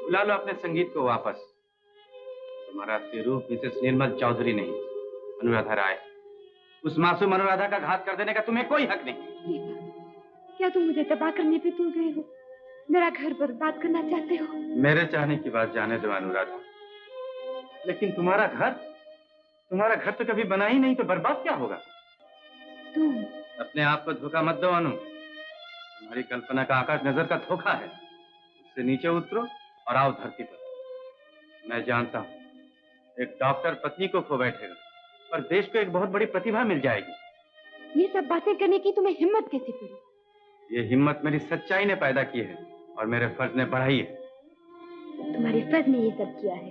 बुला लो अपने संगीत को वापस। तुम्हारा असली रूप मिसेस निर्मल चौधरी नहीं, अनुराधा राय। उस मासूम अनुराधा का घात कर देने का तुम्हें कोई हक नहीं। क्या तुम मुझे तबाह करने पे तुल गए हो? मेरा घर बर्बाद करना चाहते हो? मेरे चाहने की बात जाने दो अनुराधा, लेकिन तुम्हारा घर तो कभी बना ही नहीं, तो बर्बाद क्या होगा? तुम अपने आप को धोखा मत दो अनु। तुम्हारी कल्पना का आकाश नजर का धोखा है। उससे नीचे उतरो और आओ धरती पर। मैं जानता हूँ एक डॉक्टर पत्नी को खो बैठेगा, पर देश को एक बहुत बड़ी प्रतिभा मिल जाएगी। ये सब बातें करने की तुम्हें हिम्मत कैसे पड़ी? ये हिम्मत मेरी सच्चाई ने पैदा की है और मेरे फर्ज ने बढ़ाई है। तुम्हारे फर्ज ने ये सब किया है,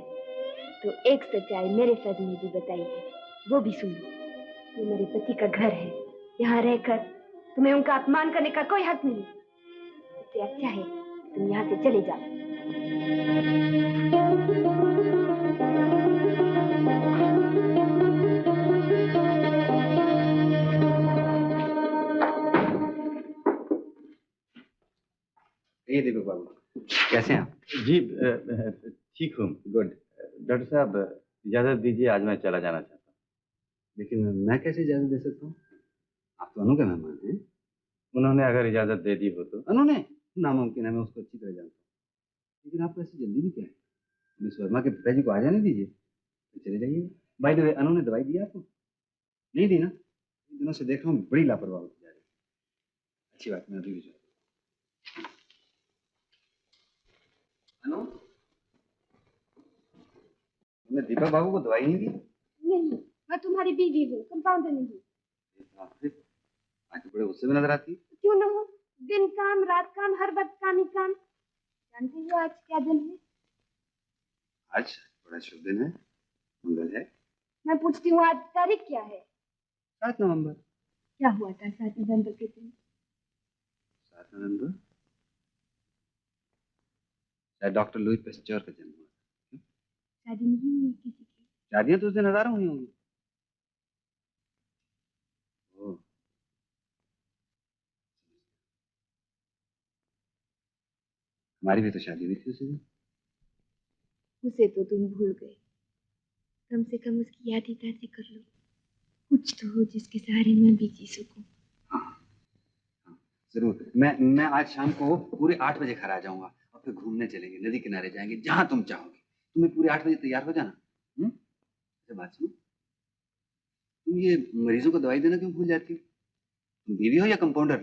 तो एक सच्चाई मेरे फर्ज ने भी बताई है, वो भी सुनो। ये मेरे पति का घर है, यहाँ रहकर तुम्हें उनका अपमान करने का कोई हक नहीं। इससे अच्छा है तुम यहाँ से चले जाओ। ये दीपक बाबू, कैसे हैं आप? जी ठीक हूँ। गुड। डॉक्टर साहब इजाजत दीजिए, आज मैं चला जाना चाहता हूँ। लेकिन मैं कैसे इजाजत दे सकता हूँ? आप तो अनु के मेहमान हैं। उन्होंने अगर इजाजत दे दी हो तो? अनु ने? नामुमकिन है, मैं उसको अच्छी तरह जानता हूँ। लेकिन आपको ऐसी जल्दी भी क्या है? मिस वर्मा के पिताजी को आ जाने दीजिए, तो चले जाइए। बाय द वे, अनु ने दवाई दी आपको? नहीं दी ना? इन दिनों से देख रहा हूँ बड़ी लापरवाही होती जा रही है। अच्छी बात, मैं अभी भी जाऊँ। अनु, तुमने दीपक बाबू को दवाई नहीं दी? नहीं, मैं तुम्हारी बीवी हूँ, कंपाउंडर नहीं हूँ। आज तो बड़े गुस्से में नजर आती है। क्यों न हो, दिन काम रात काम, हर वक्त काम ही काम। जानते हो आज क्या दिन है? आज बड़ा शुभ दिन है, मंगल है। मैं पूछती हूँ आज तारीख क्या है? 7 नवंबर। क्या हुआ था 7 नवंबर के दिन? 7 नवंबर शायद डॉक्टर लुई पेस्चर का जन्म हुआ। शादी नहीं हुई किसी की? शादियां तो उस दिन हजारों हुई होंगी। हमारी भी तो शादी हुई थी उसी दिन। उसे तो तुम भूल गए, कम से कम उसकी याद ही ताज़ी कर लो। कुछ तो हो जिसके सहारे मैं भी जी सकूं। जरूर। मैं आज शाम को पूरे 8 बजे घर आ जाऊंगा और फिर घूमने चलेंगे, नदी किनारे जाएंगे, जहां तुम चाहोगे। तुम्हें पूरे 8 बजे तैयार हो जाना। अच्छा बात सुनो, तुम ये मरीजों को दवाई देना क्यों भूल जाती हो? तुम बीवी हो या कंपाउंडर?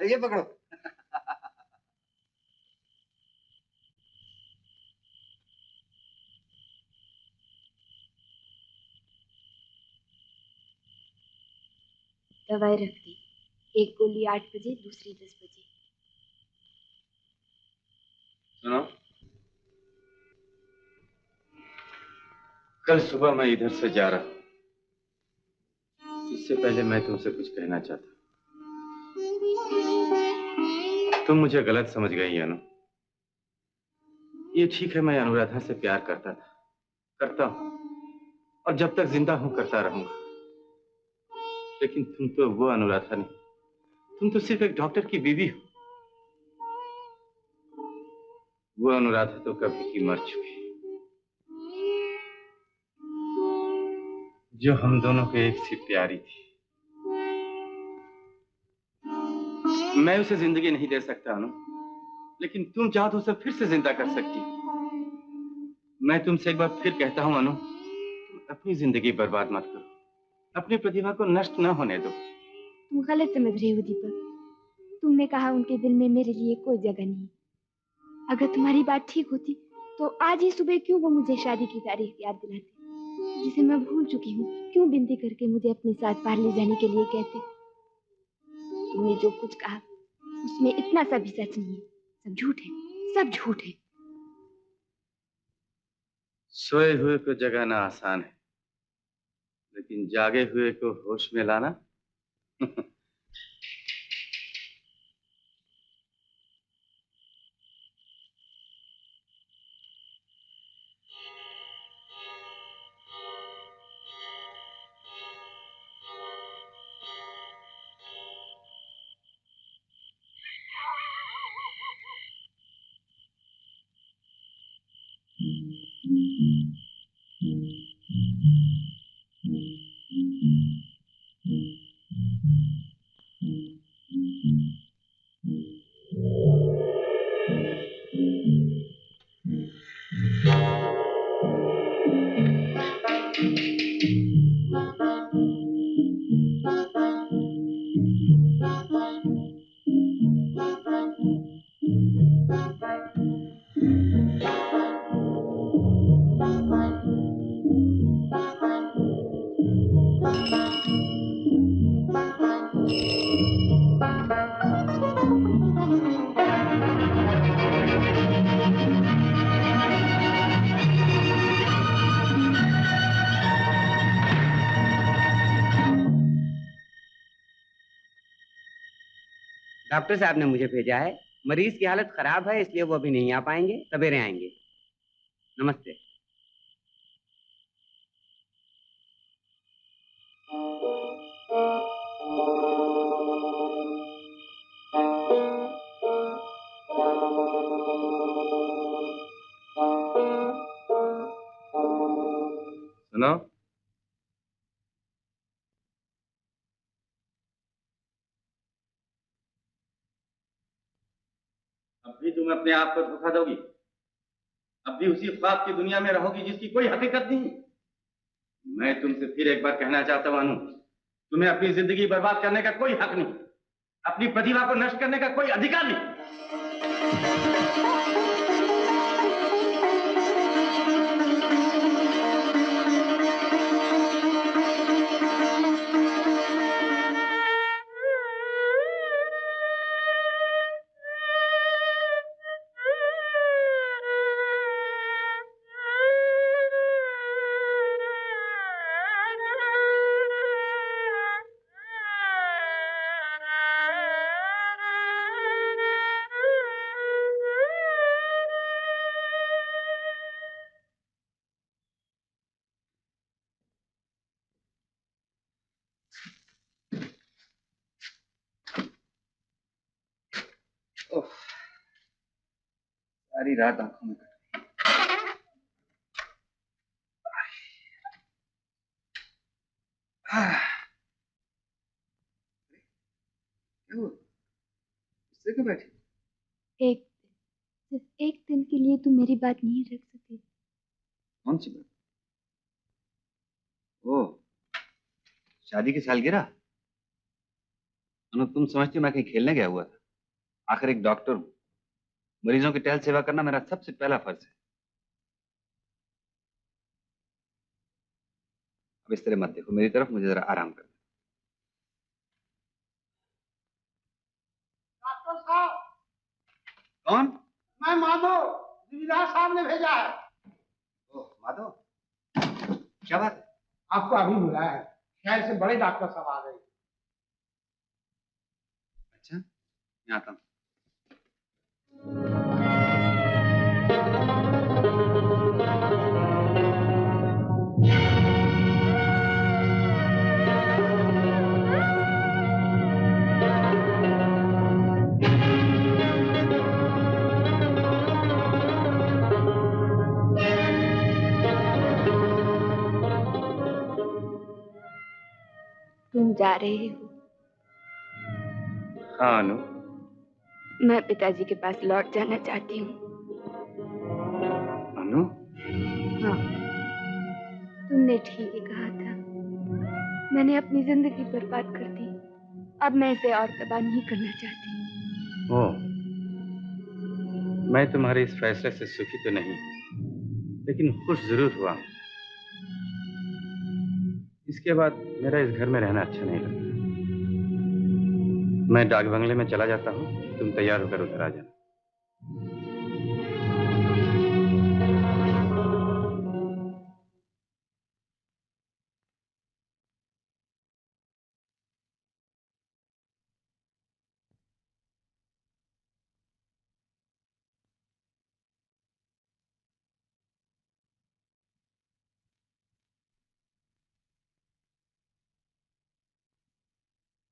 ये पकड़ो। दवाई रख दी। एक गोली 8 बजे, दूसरी 10 बजे। सुनो, कल सुबह मैं इधर से जा रहा हूं। इससे पहले मैं तुमसे कुछ कहना चाहता। तुम मुझे गलत समझ गई अनु। ये ठीक है, मैं अनुराधा से प्यार करता था, करता हूं, और जब तक जिंदा हूं करता रहूंगा। लेकिन तुम तो वो अनुराधा नहीं, तुम तो सिर्फ एक डॉक्टर की बीवी हो। वो अनुराधा तो कभी की मर चुकी, जो हम दोनों के एक सी प्यारी थी। मैं उसे जिंदगी नहीं दे सकता अनु, लेकिन तुम चाहो तो उसे फिर से जिंदा कर सकती हो। मैं तुमसे एक बार फिर कहता हूं अनु, तुम अपनी जिंदगी बर्बाद मत करो, अपनी प्रतिभा को नष्ट न होने दो। तुम गलत समझ रहे हो दीपक। तुमने कहा उनके दिल में मेरे लिए कोई जगह नहीं। अगर तुम्हारी बात ठीक होती तो आज ही सुबह क्यों वो मुझे शादी की तारीख याद दिलाते, जिसे मैं भूल चुकी हूँ। क्यों विनती करके मुझे अपने साथ बाहर ले जाने के लिए कहते। तुमने जो कुछ कहा उसमें इतना सा भी सच नहीं है। सब झूठ है, सब झूठ है। सोए हुए को जगाना आसान है, लेकिन जागे हुए को होश में लाना डॉक्टर साहब ने मुझे भेजा है। मरीज की हालत खराब है, इसलिए वो अभी नहीं आ पाएंगे, सवेरे आएंगे। नमस्ते। सुनो, अब भी तुम अपने आप को धोखा दोगी? अब भी उसी ख्वाब की दुनिया में रहोगी जिसकी कोई हकीकत नहीं? मैं तुमसे फिर एक बार कहना चाहता हूं अनु, तुम्हें अपनी जिंदगी बर्बाद करने का कोई हक नहीं, अपनी प्रतिभा को नष्ट करने का कोई अधिकार नहीं। सारी रात आंखों में क्या हुआ? इससे क्यों बैठी? सिर्फ एक दिन के लिए तुम मेरी बात नहीं रख सके? कौन सी बात? ओ, शादी की सालगिरह। अनु, तुम समझती हो मैं कहीं खेलने गया हुआ था? आखिर एक डॉक्टर हूं। मरीजों की टहल सेवा करना मेरा सबसे पहला फर्ज है। अब इस तरह मत देखो मेरी तरफ, मुझे जरा आराम कर। डॉक्टर साहब, कौन? मैं माधव, दिविदास साहब ने भेजा है। ओह माधव, क्या बात है? आपको अभी बुलाया है, शहर से बड़े डॉक्टर साहब आ गए। अच्छा, मैं आता हूँ। तुम जा रहे हो? हाँ अनु। मैं पिताजी के पास लौट जाना चाहती हूँ। अनु? हाँ, तुमने ठीक ही कहा था। मैंने अपनी जिंदगी बर्बाद कर दी। अब मैं इसे और तबाह नहीं करना चाहती। ओह, मैं तुम्हारे इस फैसले से सुखी तो नहीं, लेकिन खुश जरूर हुआ। इसके बाद मेरा इस घर में रहना अच्छा नहीं लगता। मैं डाक बंगले में चला जाता हूँ, तुम तैयार होकर उधर आ जाना।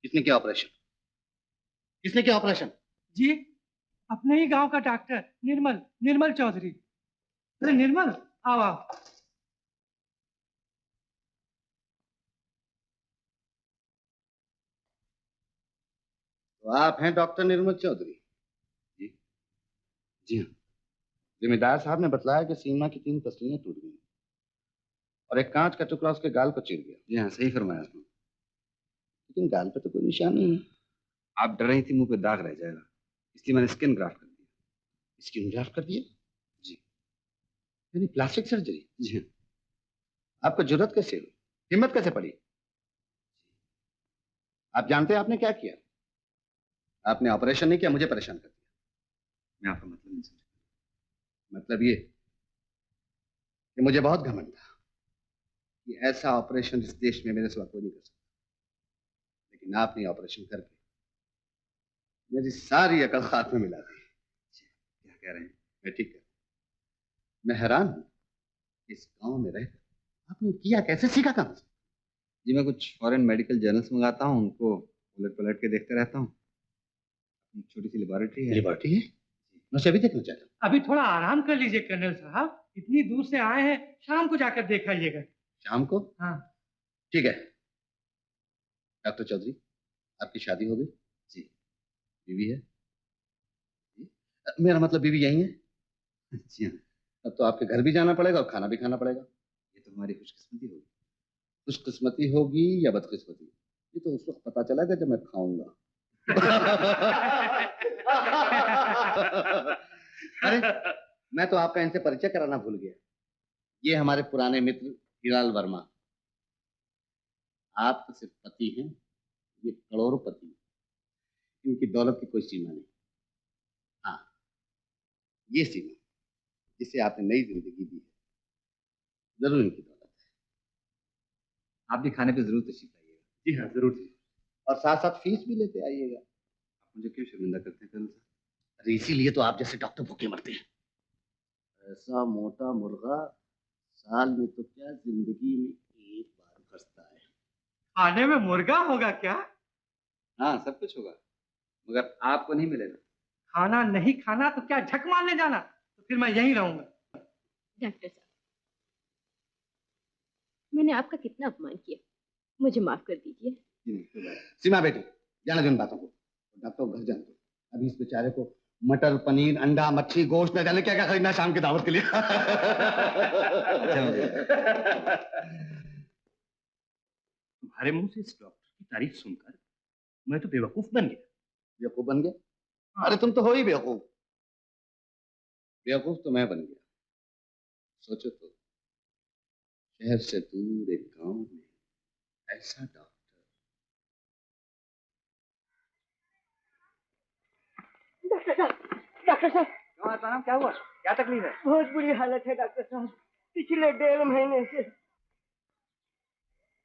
किसने किया ऑपरेशन? किसने किया ऑपरेशन? जी, अपने ही गांव का डॉक्टर निर्मल, निर्मल चौधरी। अरे निर्मल, आओ आओ। तो आप हैं डॉक्टर निर्मल चौधरी? जी जी हाँ। जिम्मेदार साहब ने बतलाया कि सीमा की 3 पसलियां टूट गई और एक कांच का टुकड़ा उसके गाल को चीर गया। जी हाँ, सही फरमाया आपने। लेकिन गाल पे तो कोई निशान नहीं है। आप डर रही थी मुंह पे दाग रह जाएगा, इसलिए मैंने स्किन ग्राफ्ट कर दिया। स्किन ग्राफ्ट कर दिया? जी। यानी प्लास्टिक सर्जरी? जी हाँ। आपको जरूरत कैसे हुई, हिम्मत कैसे पड़ी? आप जानते हैं आपने क्या किया? आपने ऑपरेशन नहीं किया, मुझे परेशान कर दिया। मैं आपका मतलब नहीं समझ। मतलब ये कि मुझे बहुत घमंड था कि ऐसा ऑपरेशन इस देश में मेरे सिवा कोई नहीं कर सकता, लेकिन आपने ऑपरेशन करके मेरी सारी अकल खाक में मिला दी। क्या कह रहे हैं? मैं ठीक कर, मैं हैरान हूं इस गांव में रहकर आपने किया कैसे, सीखा कहां से? जी मैं कुछ फॉरेन मेडिकल जर्नल्स मंगाता हूँ, उनको उलट पलट के देखते रहता हूँ। एक छोटी सी लेबोरेटरी है। लेबोरेटरी है? मैं उसे अभी देखना चाहता हूँ। अभी थोड़ा आराम कर लीजिए कर्नल साहब, इतनी दूर से आए हैं, शाम को जाकर देखाइएगा। शाम को? हाँ ठीक है। डॉक्टर चौधरी, आपकी शादी हो गई? जी। बीवी है? जी? मेरा मतलब बीवी यही है? जी हाँ। अब तो आपके घर भी जाना पड़ेगा और खाना भी खाना पड़ेगा। ये तो हमारी खुशकिस्मती होगी। खुशकिस्मती होगी या बदकिस्मती, ये तो उस वक्त पता चलेगा जब मैं खाऊंगा। अरे, मैं तो आपका इनसे परिचय कराना भूल गया। ये हमारे पुराने मित्र हीरालाल वर्मा। आप तो सिर्फ पति हैं, ये करोड़पति। इनकी दौलत की कोई सीमा नहीं। हाँ, ये सीमा जिसे आपने नई जिंदगी दी है, जरूर इनकी दौलत है। आप भी खाने पे जरूर तशरीफ लाइएगा। जी हाँ, जरूर जी। और साथ साथ फीस भी लेते आइएगा। आप मुझे क्यों शर्मिंदा करते हैं कर्नल साहब? अरे इसीलिए तो आप जैसे डॉक्टर भूखे मरते हैं। ऐसा मोटा मुर्गा साल में तो क्या, जिंदगी में एक बार फंसता है। खाने में मुर्गा होगा क्या? हाँ, सब कुछ होगा, मगर आपको नहीं मिलेगा। खाना नहीं खाना तो क्या झक मारने जाना? तो फिर मैं यहीं रहूंगा। डॉक्टर साहब, मैंने आपका कितना अपमान किया, मुझे माफ कर दीजिए। सीमा बेटी, जाने दो इन बातों को। अब तो घर जाने दो। अभी इस बेचारे को मटर पनीर अंडा मच्छी गोश्त न जाने क्या क्या खरीदना है शाम की दावत के लिए। तुम्हारे मुंह से इस डॉक्टर की तारीफ सुनकर मैं तो बेवकूफ बन गया। बेवकूफ बन गया? अरे तुम तो हो ही बेवकूफ। बेवकूफ तो मैं बन गया। सोचो तो, शहर से दूर एक गांव में ऐसा डॉक्टर। डॉक्टर साहब क्यों आत्माराम, क्या हुआ? क्या तकलीफ है? बहुत बुरी हालत है डॉक्टर साहब, पिछले 1.5 महीने से।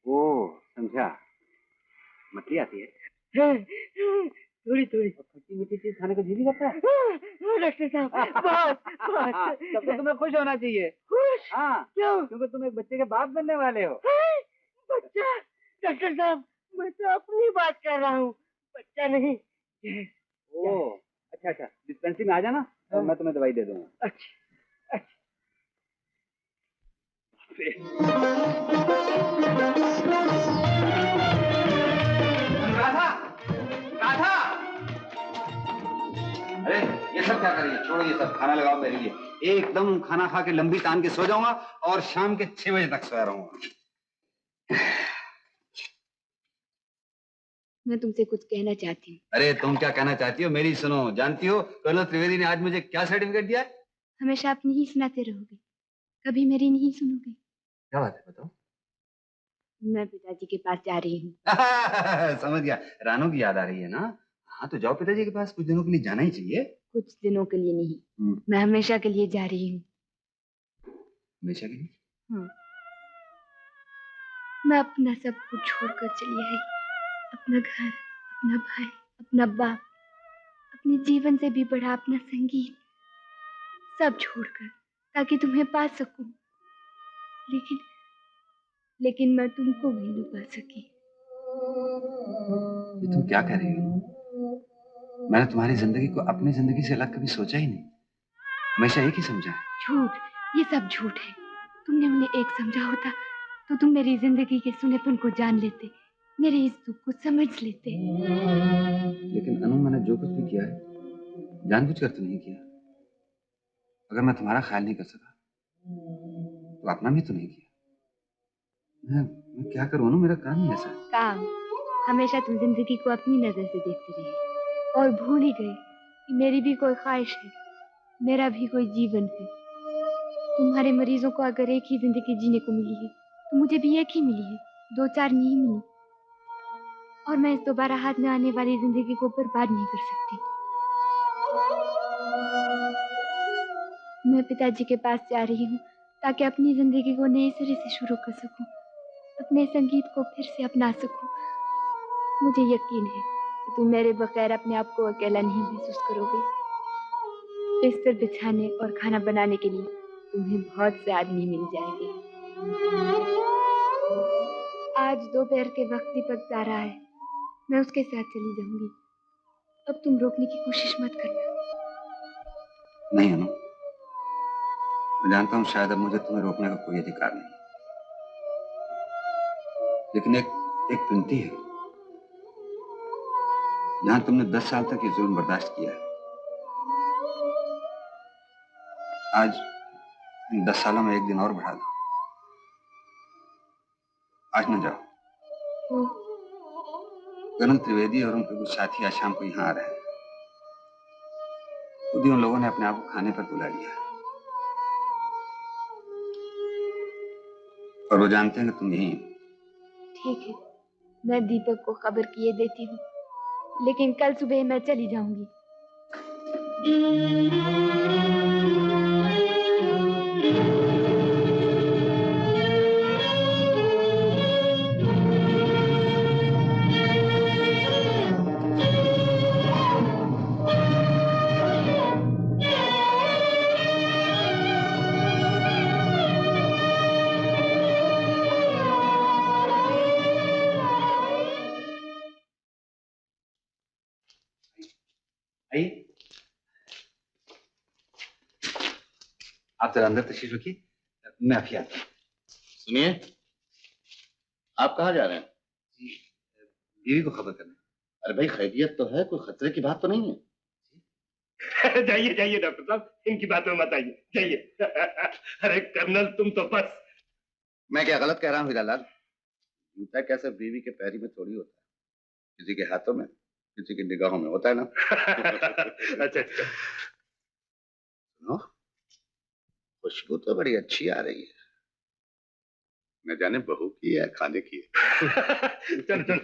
ओ समझा, मछली आती है? थोड़ी थोड़ी। खट्टी मीठी चीज खाने को जी भी करता है? डॉक्टर साहब बहुत बहुत। तब तो तुम्हें खुश होना चाहिए। खुश? हाँ, क्यों? क्योंकि तुम एक बच्चे के बाप बनने वाले हो। बच्चा? डॉक्टर साहब मैं तो अपनी बात कर रहा हूँ, बच्चा नहीं। ओ अच्छा अच्छा, डिस्पेंसरी में आ जाना और मैं तुम्हें दवाई दे दूंगा। अच्छा अच्छा। राधा, राधा! अरे ये सब क्या कर रही है? छोड़ो ये सब, खाना लगाओ मेरे लिए। एकदम खाना खा के लंबी तान के सो जाऊंगा और शाम के 6 बजे तक सोया रहूंगा। मैं तुमसे कुछ कहना चाहती हूँ। अरे तुम क्या कहना चाहती हो मेरी सुनो। जानती हो कर्नल त्रिवेदी ने आज मुझे क्या सर्टिफिकेट दिया है? हमेशा अपनी ही सुनाते रहोगे, कभी मेरी नहीं सुनोगे। क्या बात है बताओ? मैं पिताजी के पास जा रही हूँ। समझ गया, रानू की याद आ रही है ना? हाँ तो जाओ पिताजी के पास, कुछ दिनों के लिए जाना ही चाहिए। कुछ दिनों के लिए नहीं, मैं हमेशा के लिए जा रही हूँ। हमेशा के लिए? हाँ। मैं अपना सब कुछ छोड़कर चली आई, अपना घर, अपना भाई, अपना बाप, अपने जीवन से भी बड़ा अपना संगीत, सब छोड़कर, ताकि तुम्हें पा सकूं। लेकिन मैं तुमको भी न पा सकी। ये तुम क्या कह रही हो? मैंने तुम्हारी जिंदगी को अपनी जिंदगी से अलग कभी सोचा ही नहीं, हमेशा एक ही समझा है। झूठ, ये सब झूठ है। तुमने उन्हें एक समझा होता तो तुम मेरी जिंदगी के सुनेपन को जान लेते, मेरे इस दुख को समझ लेते। लेकिन अनु, मैंने जो कुछ भी किया है जानबूझकर तो नहीं किया। अगर मैं तुम्हारा ख्याल नहीं कर सका तो अपना भी तो नहीं किया। मैं क्या करूं अनु, मेरा काम ही ऐसा है। काम? हमेशा तुम जिंदगी को अपनी नजर से देखते रहे और भूल ही गए कि मेरी भी कोई ख्वाहिश है, मेरा भी कोई जीवन है। तुम्हारे मरीजों को अगर एक ही जिंदगी जीने को मिली है तो मुझे भी एक ही मिली है, 2-4 नहीं मिली। और मैं इस दोबारा हाथ में आने वाली जिंदगी को बर्बाद नहीं कर सकती। मैं पिताजी के पास जा रही हूँ ताकि अपनी जिंदगी को नए सिरे से शुरू कर सकूं, अपने संगीत को फिर से अपना सकूं। मुझे यकीन है कि तुम मेरे बगैर अपने आप को अकेला नहीं महसूस करोगे। बिस्तर बिछाने और खाना बनाने के लिए तुम्हें बहुत से आदमी मिल जाएंगे। आज दोपहर के वक्त दीपक जा रहा है, मैं उसके साथ चली जाऊंगी। अब तुम रोकने की कोशिश मत करना। नहीं अनु, मैं जानता हूँ शायद अब मुझे तुम्हें रोकने का कोई अधिकार नहीं, लेकिन एक विनती है। जहां तुमने 10 साल तक ये जुल्म बर्दाश्त किया है, आज इन 10 सालों में एक दिन और बढ़ा दो। आज न जाओ। कर्नल त्रिवेदी और उनके कुछ साथी आज शाम को यहाँ आ रहे हैं। खुद ही उन लोगों ने अपने आप को खाने पर बुला लिया और वो जानते हैं कि तुम यहीं हो। ठीक है, मैं दीपक को खबर किए देती हूँ, लेकिन कल सुबह मैं चली जाऊंगी। आइए, आप जरा अंदर तशरीफ रखिए, मैं अभी आता हूँ। सुनिए, आप कहाँ जा रहे हैं? बीवी को खबर करना। अरे भाई खैरियत तो है, कोई खतरे की बात तो नहीं है। जाइए जाइए डॉक्टर साहब, इनकी बात में मत आइए, जाइए। अरे कर्नल तुम तो बस। मैं क्या गलत कह रहा हूँ हीरालाल? जूता कैसे बीवी के पैरी में थोड़ी होता है, किसी के हाथों में, किसी की निगाहों में होता है ना। अच्छा अच्छा। सुनो, खुशबू तो बड़ी अच्छी आ रही है, न जाने बहू की है खाने की है। चलो चलो।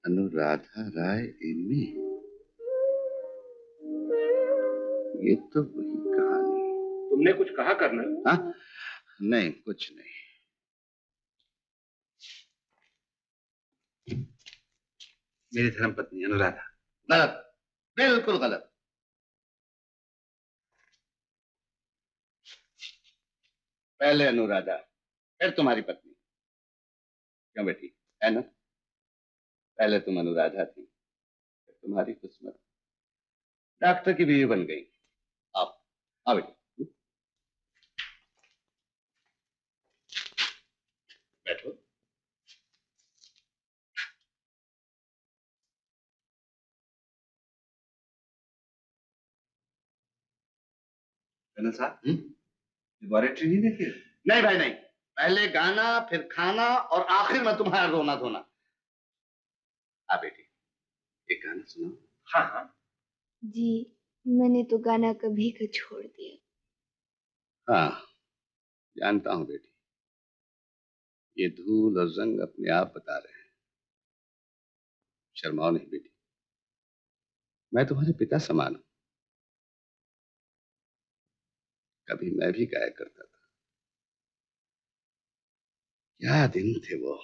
अनुराधा राय एमए, ये तो वही कहानी। तुमने कुछ कहा कर्नल? हाँ? नहीं, कुछ नहीं। मेरी धर्मपत्नी अनुराधा। गलत, बिल्कुल गलत। पहले अनुराधा, फिर तुम्हारी पत्नी। क्यों बेटी, है ना? पहले तुम अनुराधा थी, फिर तुम्हारी किस्मत डॉक्टर की बीवी बन गई। आओ आओ बेटी, बैठो। कर्नल साहब, लेबोरेटरी नहीं देखी? नहीं भाई नहीं, पहले गाना, फिर खाना और आखिर में तुम्हारा रोना धोना। हाँ बेटी, एक गाना सुनाओ। हाँ हाँ। जी, मैंने तो गाना कभी का छोड़ दिया। हाँ, जानता हूँ बेटी, ये धूल और जंग अपने आप बता रहे हैं। शर्माओ नहीं बेटी, मैं तुम्हारे पिता समान हूं। कभी मैं भी गाया करता था। क्या दिन थे वो,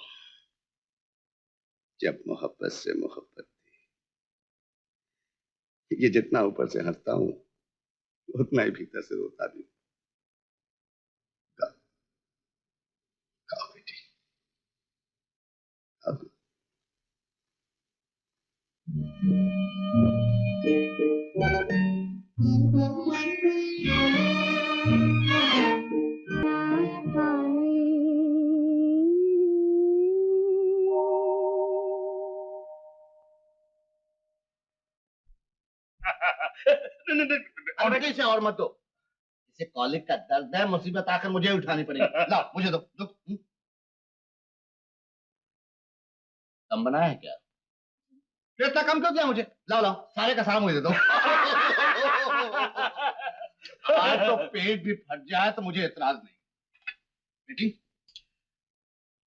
जब मोहब्बत से मोहब्बत थी। ये जितना ऊपर से हंसता हूं, उतना ही भीतर से रोता भी। गाओ गाओ बेटी, गाओ। बेटी से और मत दो, इसे कॉलिक का दर्द है, मुसीबत आकर मुझे उठानी पड़ेगी। लाओ मुझे दो। कम बनाया है क्या? फिर इतना कम क्यों दिया मुझे? लाओ लाओ, सारे का सारा मुझे दे दो। आज तो पेट भी फट जाए तो मुझे एतराज नहीं। बेटी,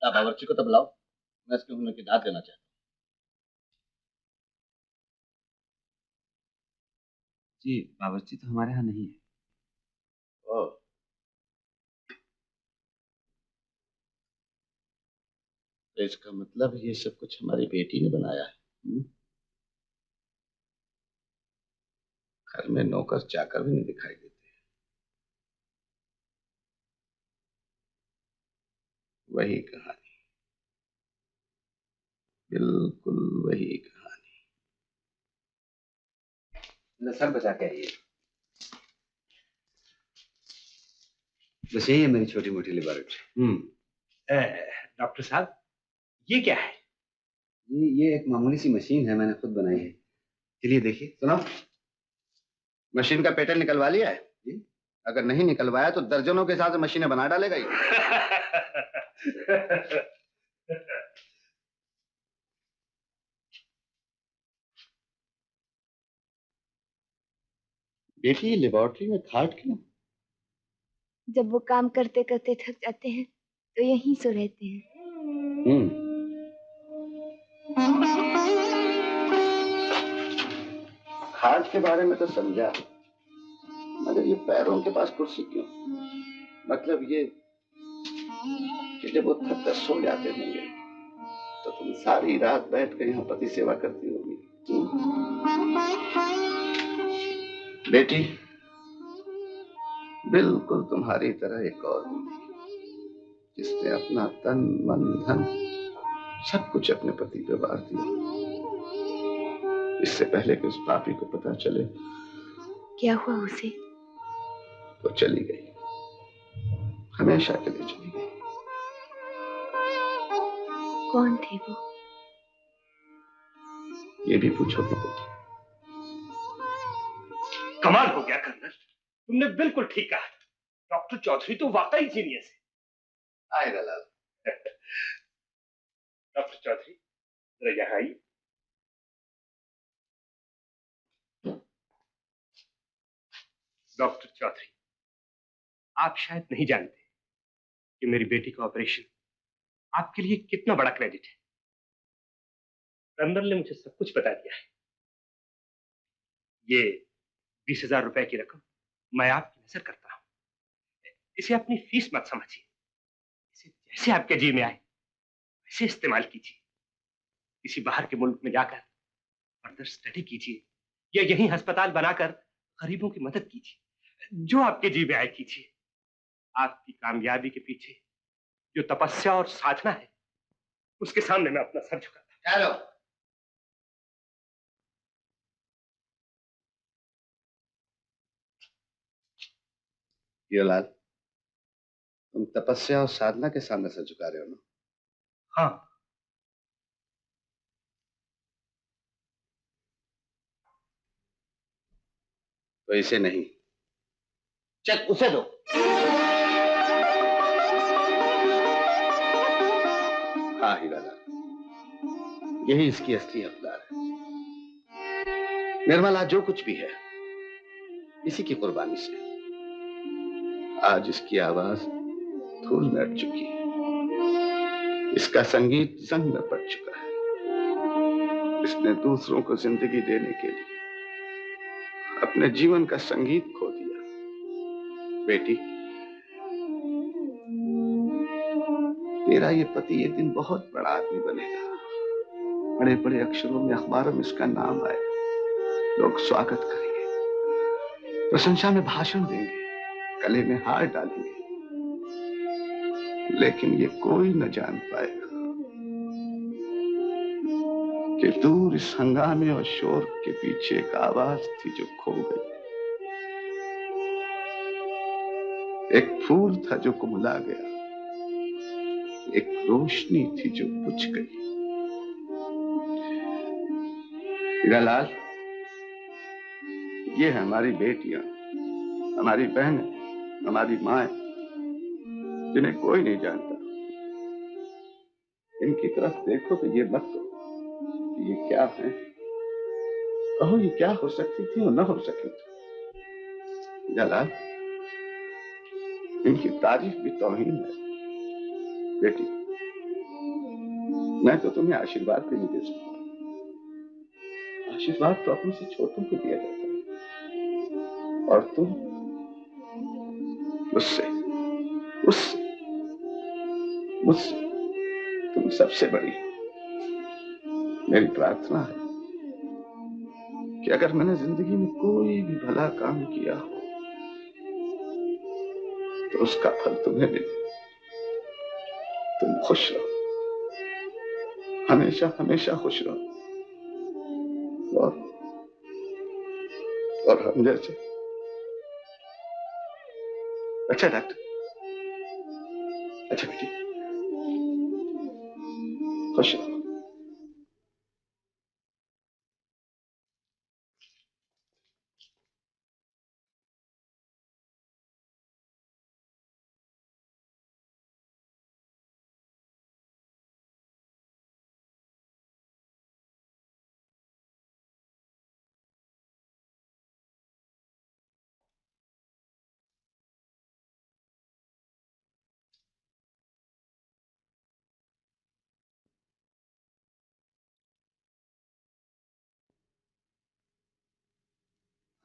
बावर्ची को तो बुलाओ, मैं इसके हुनर की दाद देना चाहता हूँ। जी, बावर्ची तो हमारे यहाँ नहीं है। ओह, तो इसका मतलब ये सब कुछ हमारी बेटी ने बनाया है। घर में नौकर चाकर भी नहीं दिखाई देते। वही कहानी, बिल्कुल वही कहानी। सर बचा के आइए। बस यही है मेरी छोटी मोटी लेबोरेटरी। डॉक्टर साहब, ये क्या है? ये एक मामूली सी मशीन है, मैंने खुद बनाई है। चलिए देखिए। सुनो, मशीन का पेटेंट निकलवा लिया है? अगर नहीं निकलवाया तो दर्जनों के हिसाब से मशीनें बना डालेगा ही। बेटी लेबोरेटरी में खाट क्यों? जब वो काम करते करते थक जाते हैं तो यहीं सो रहते हैं। खाट के बारे में तो समझा, मगर ये पैरों के पास कुर्सी क्यों? मतलब ये कि जब वो थक कर सो जाते होंगे तो तुम सारी रात बैठ कर यहाँ पति सेवा करती होगी। बेटी, बिल्कुल तुम्हारी तरह एक और भी, जिसने अपना तन मन धन सब कुछ अपने पति पे वार दिया, इससे पहले कि उस पापी को पता चले। क्या हुआ उसे? वो चली गई, हमेशा के लिए चली गई। कौन थे वो? ये भी पूछोगे बेटी? कमाल हो गया कर्नल, तुमने बिल्कुल ठीक कहा। डॉक्टर चौधरी तो वाकई जीनियस है। आए दलाल। डॉक्टर चौधरी जरा यहाँ आइए। डॉक्टर चौधरी, आप शायद नहीं जानते कि मेरी बेटी का ऑपरेशन आपके लिए कितना बड़ा क्रेडिट है। कर्नल ने मुझे सब कुछ बता दिया है। ये 20,000 रुपए की रकम मैं आपकी नजर करता हूं। इसे अपनी फीस मत समझिए, इसे जैसे आपके जी में आए वैसे इस्तेमाल कीजिए। किसी बाहर के मुल्क में जाकर फर्दर स्टडी कीजिए या यहीं अस्पताल बनाकर गरीबों की मदद कीजिए, जो आपके जी में आए कीजिए। आपकी कामयाबी के पीछे जो तपस्या और साधना है, उसके सामने मैं अपना सर झुकाता। हेलो, हीरोलाल, तुम तपस्या और साधना के सामने सर झुका रहे हो ना? हाँ। तो इसे नहीं, चल उसे दो। हाँ हीरालाल, यही इसकी असली हकदार है। निर्मला जो कुछ भी है इसी की कुर्बानी से आज इसकी आवाज धूल में अट चुकी है, इसका संगीत जंग में पड़ चुका है। इसने दूसरों को जिंदगी देने के लिए अपने जीवन का संगीत खो दिया। बेटी, तेरा ये पति एक दिन बहुत बड़ा आदमी बनेगा, बड़े बड़े अक्षरों में अखबारों में इसका नाम आएगा, लोग स्वागत करेंगे, प्रशंसा में भाषण देंगे, गले में हार डालेंगे, लेकिन ये कोई न जान पाएगा कि दूर इस हंगामे और शोर के पीछे एक आवाज थी जो खो गई, एक फूल था जो कुमला गया, एक रोशनी थी जो बुझ गई। हीरालाल, ये है हमारी बेटियां, हमारी बहनें, हमारी माएं, जिन्हें कोई नहीं जानता। इनकी तरफ देखो तो ये मत कहो कि ये क्या है, कहो ये क्या हो सकती थी और न हो सकी थी। हीरालाल, इनकी तारीफ भी तौहीन है। बेटी, मैं तो तुम्हें आशीर्वाद भी नहीं दे सकता, आशीर्वाद तो अपने से छोटों को दिया जाता है, और तुम मुझसे मुझसे मुझसे तुम सबसे बड़ी हो। मेरी प्रार्थना है कि अगर मैंने जिंदगी में कोई भी भला काम किया हो तो उसका फल तुम्हें मिले। तुम खुश रहो, हमेशा हमेशा खुश रहो, और हम जैसे। अच्छा डॉक्टर, अच्छा बेटी, खुश रहो।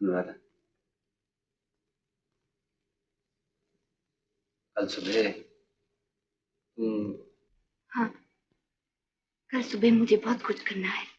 अनुराधा, कल सुबह तुम हाँ, कल सुबह मुझे बहुत कुछ करना है।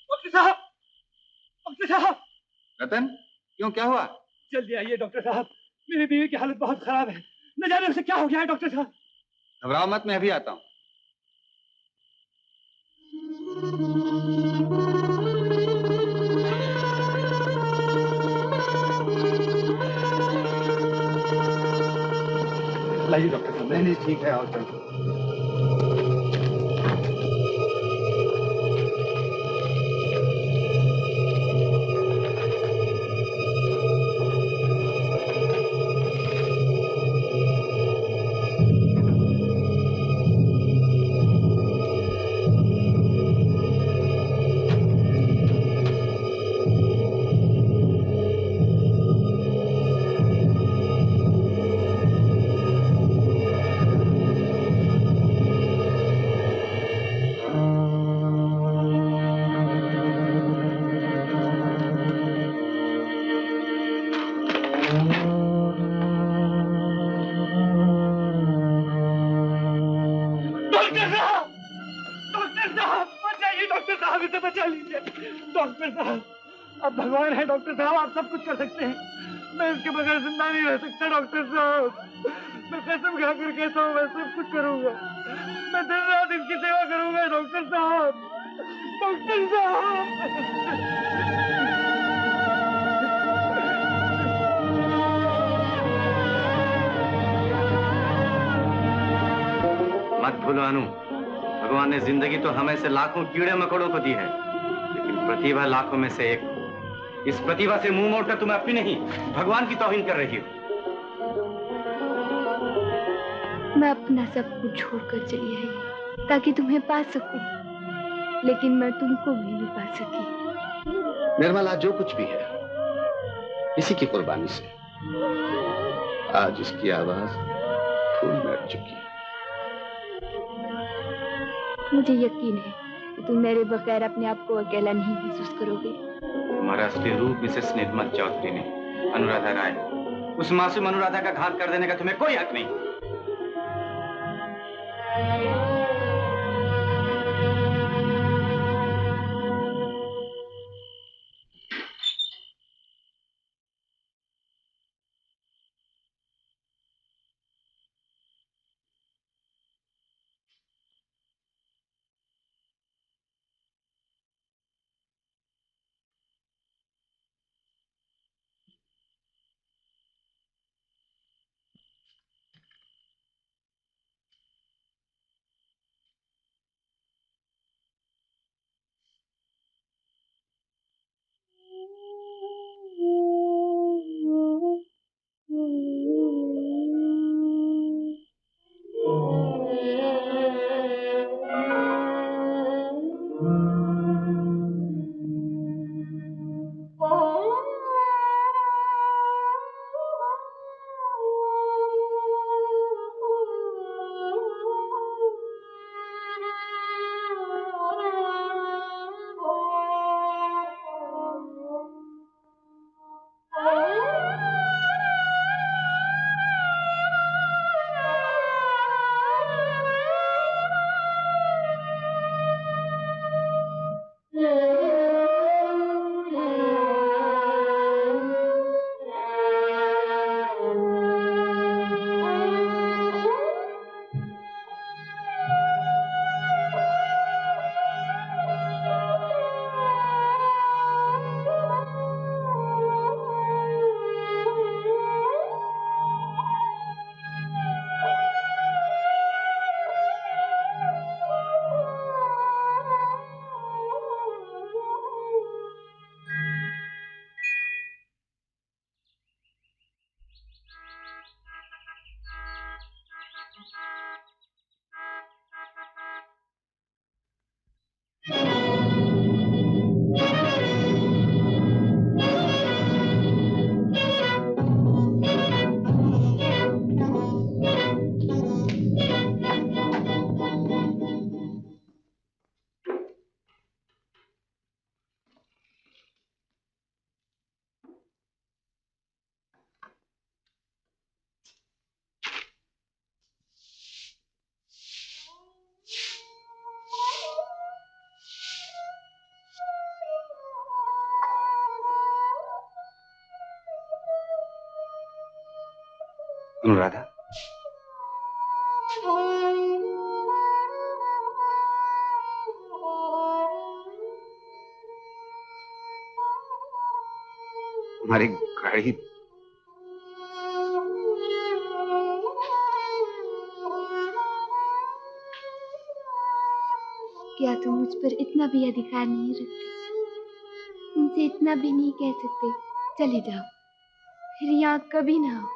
डॉक्टर साहब, डॉक्टर साहब। रतन, क्यों, क्या हुआ? जल्दी आइए डॉक्टर साहब, मेरी बीवी की हालत बहुत खराब है। न जाने उसे क्या हो गया है डॉक्टर साहब। घबराओ मत, मैं अभी आता हूँ। लाइए डॉक्टर साहब। नहीं ठीक है, आओ चलो। डॉक्टर साहब, अब भगवान है डॉक्टर साहब, आप सब कुछ कर सकते हैं। मैं इसके बगैर जिंदा नहीं रह सकता डॉक्टर साहब। मैं कसम खाकर कहता हूँ, मैं सब कुछ करूंगा। मैं दिन रात इसकी सेवा करूंगा डॉक्टर साहब। डॉक्टर साहब। मत भूलो अनु, भगवान ने जिंदगी तो हमें से लाखों कीड़े मकोड़ों को दी है, लेकिन प्रतिभा लाखों में से एक। इस प्रतिभा से मुंह मोड़कर तुम अपनी नहीं, भगवान की तौहीन कर रही हो। मैं अपना सब कुछ छोड़कर चली आई ताकि तुम्हें पा सकूं, लेकिन मैं तुमको भी नहीं पा सकी। निर्मला, जो कुछ भी है इसी की कुर्बानी से आज इसकी आवाज फूल बैठ चुकी है। मुझे यकीन है कि तुम मेरे बगैर अपने आप को अकेला नहीं महसूस करोगे। तुम्हारा असली रूप मिसेस निर्मल चौधरी ने, अनुराधा राय, उस मासूम अनुराधा का घात कर देने का तुम्हें कोई हक नहीं। अनुराधा, हमारी गाड़ी क्या तुम मुझ पर इतना भी अधिकार नहीं रखते? तुमसे इतना भी नहीं कह सकते चले जाओ, फिर यहाँ कभी ना आओ।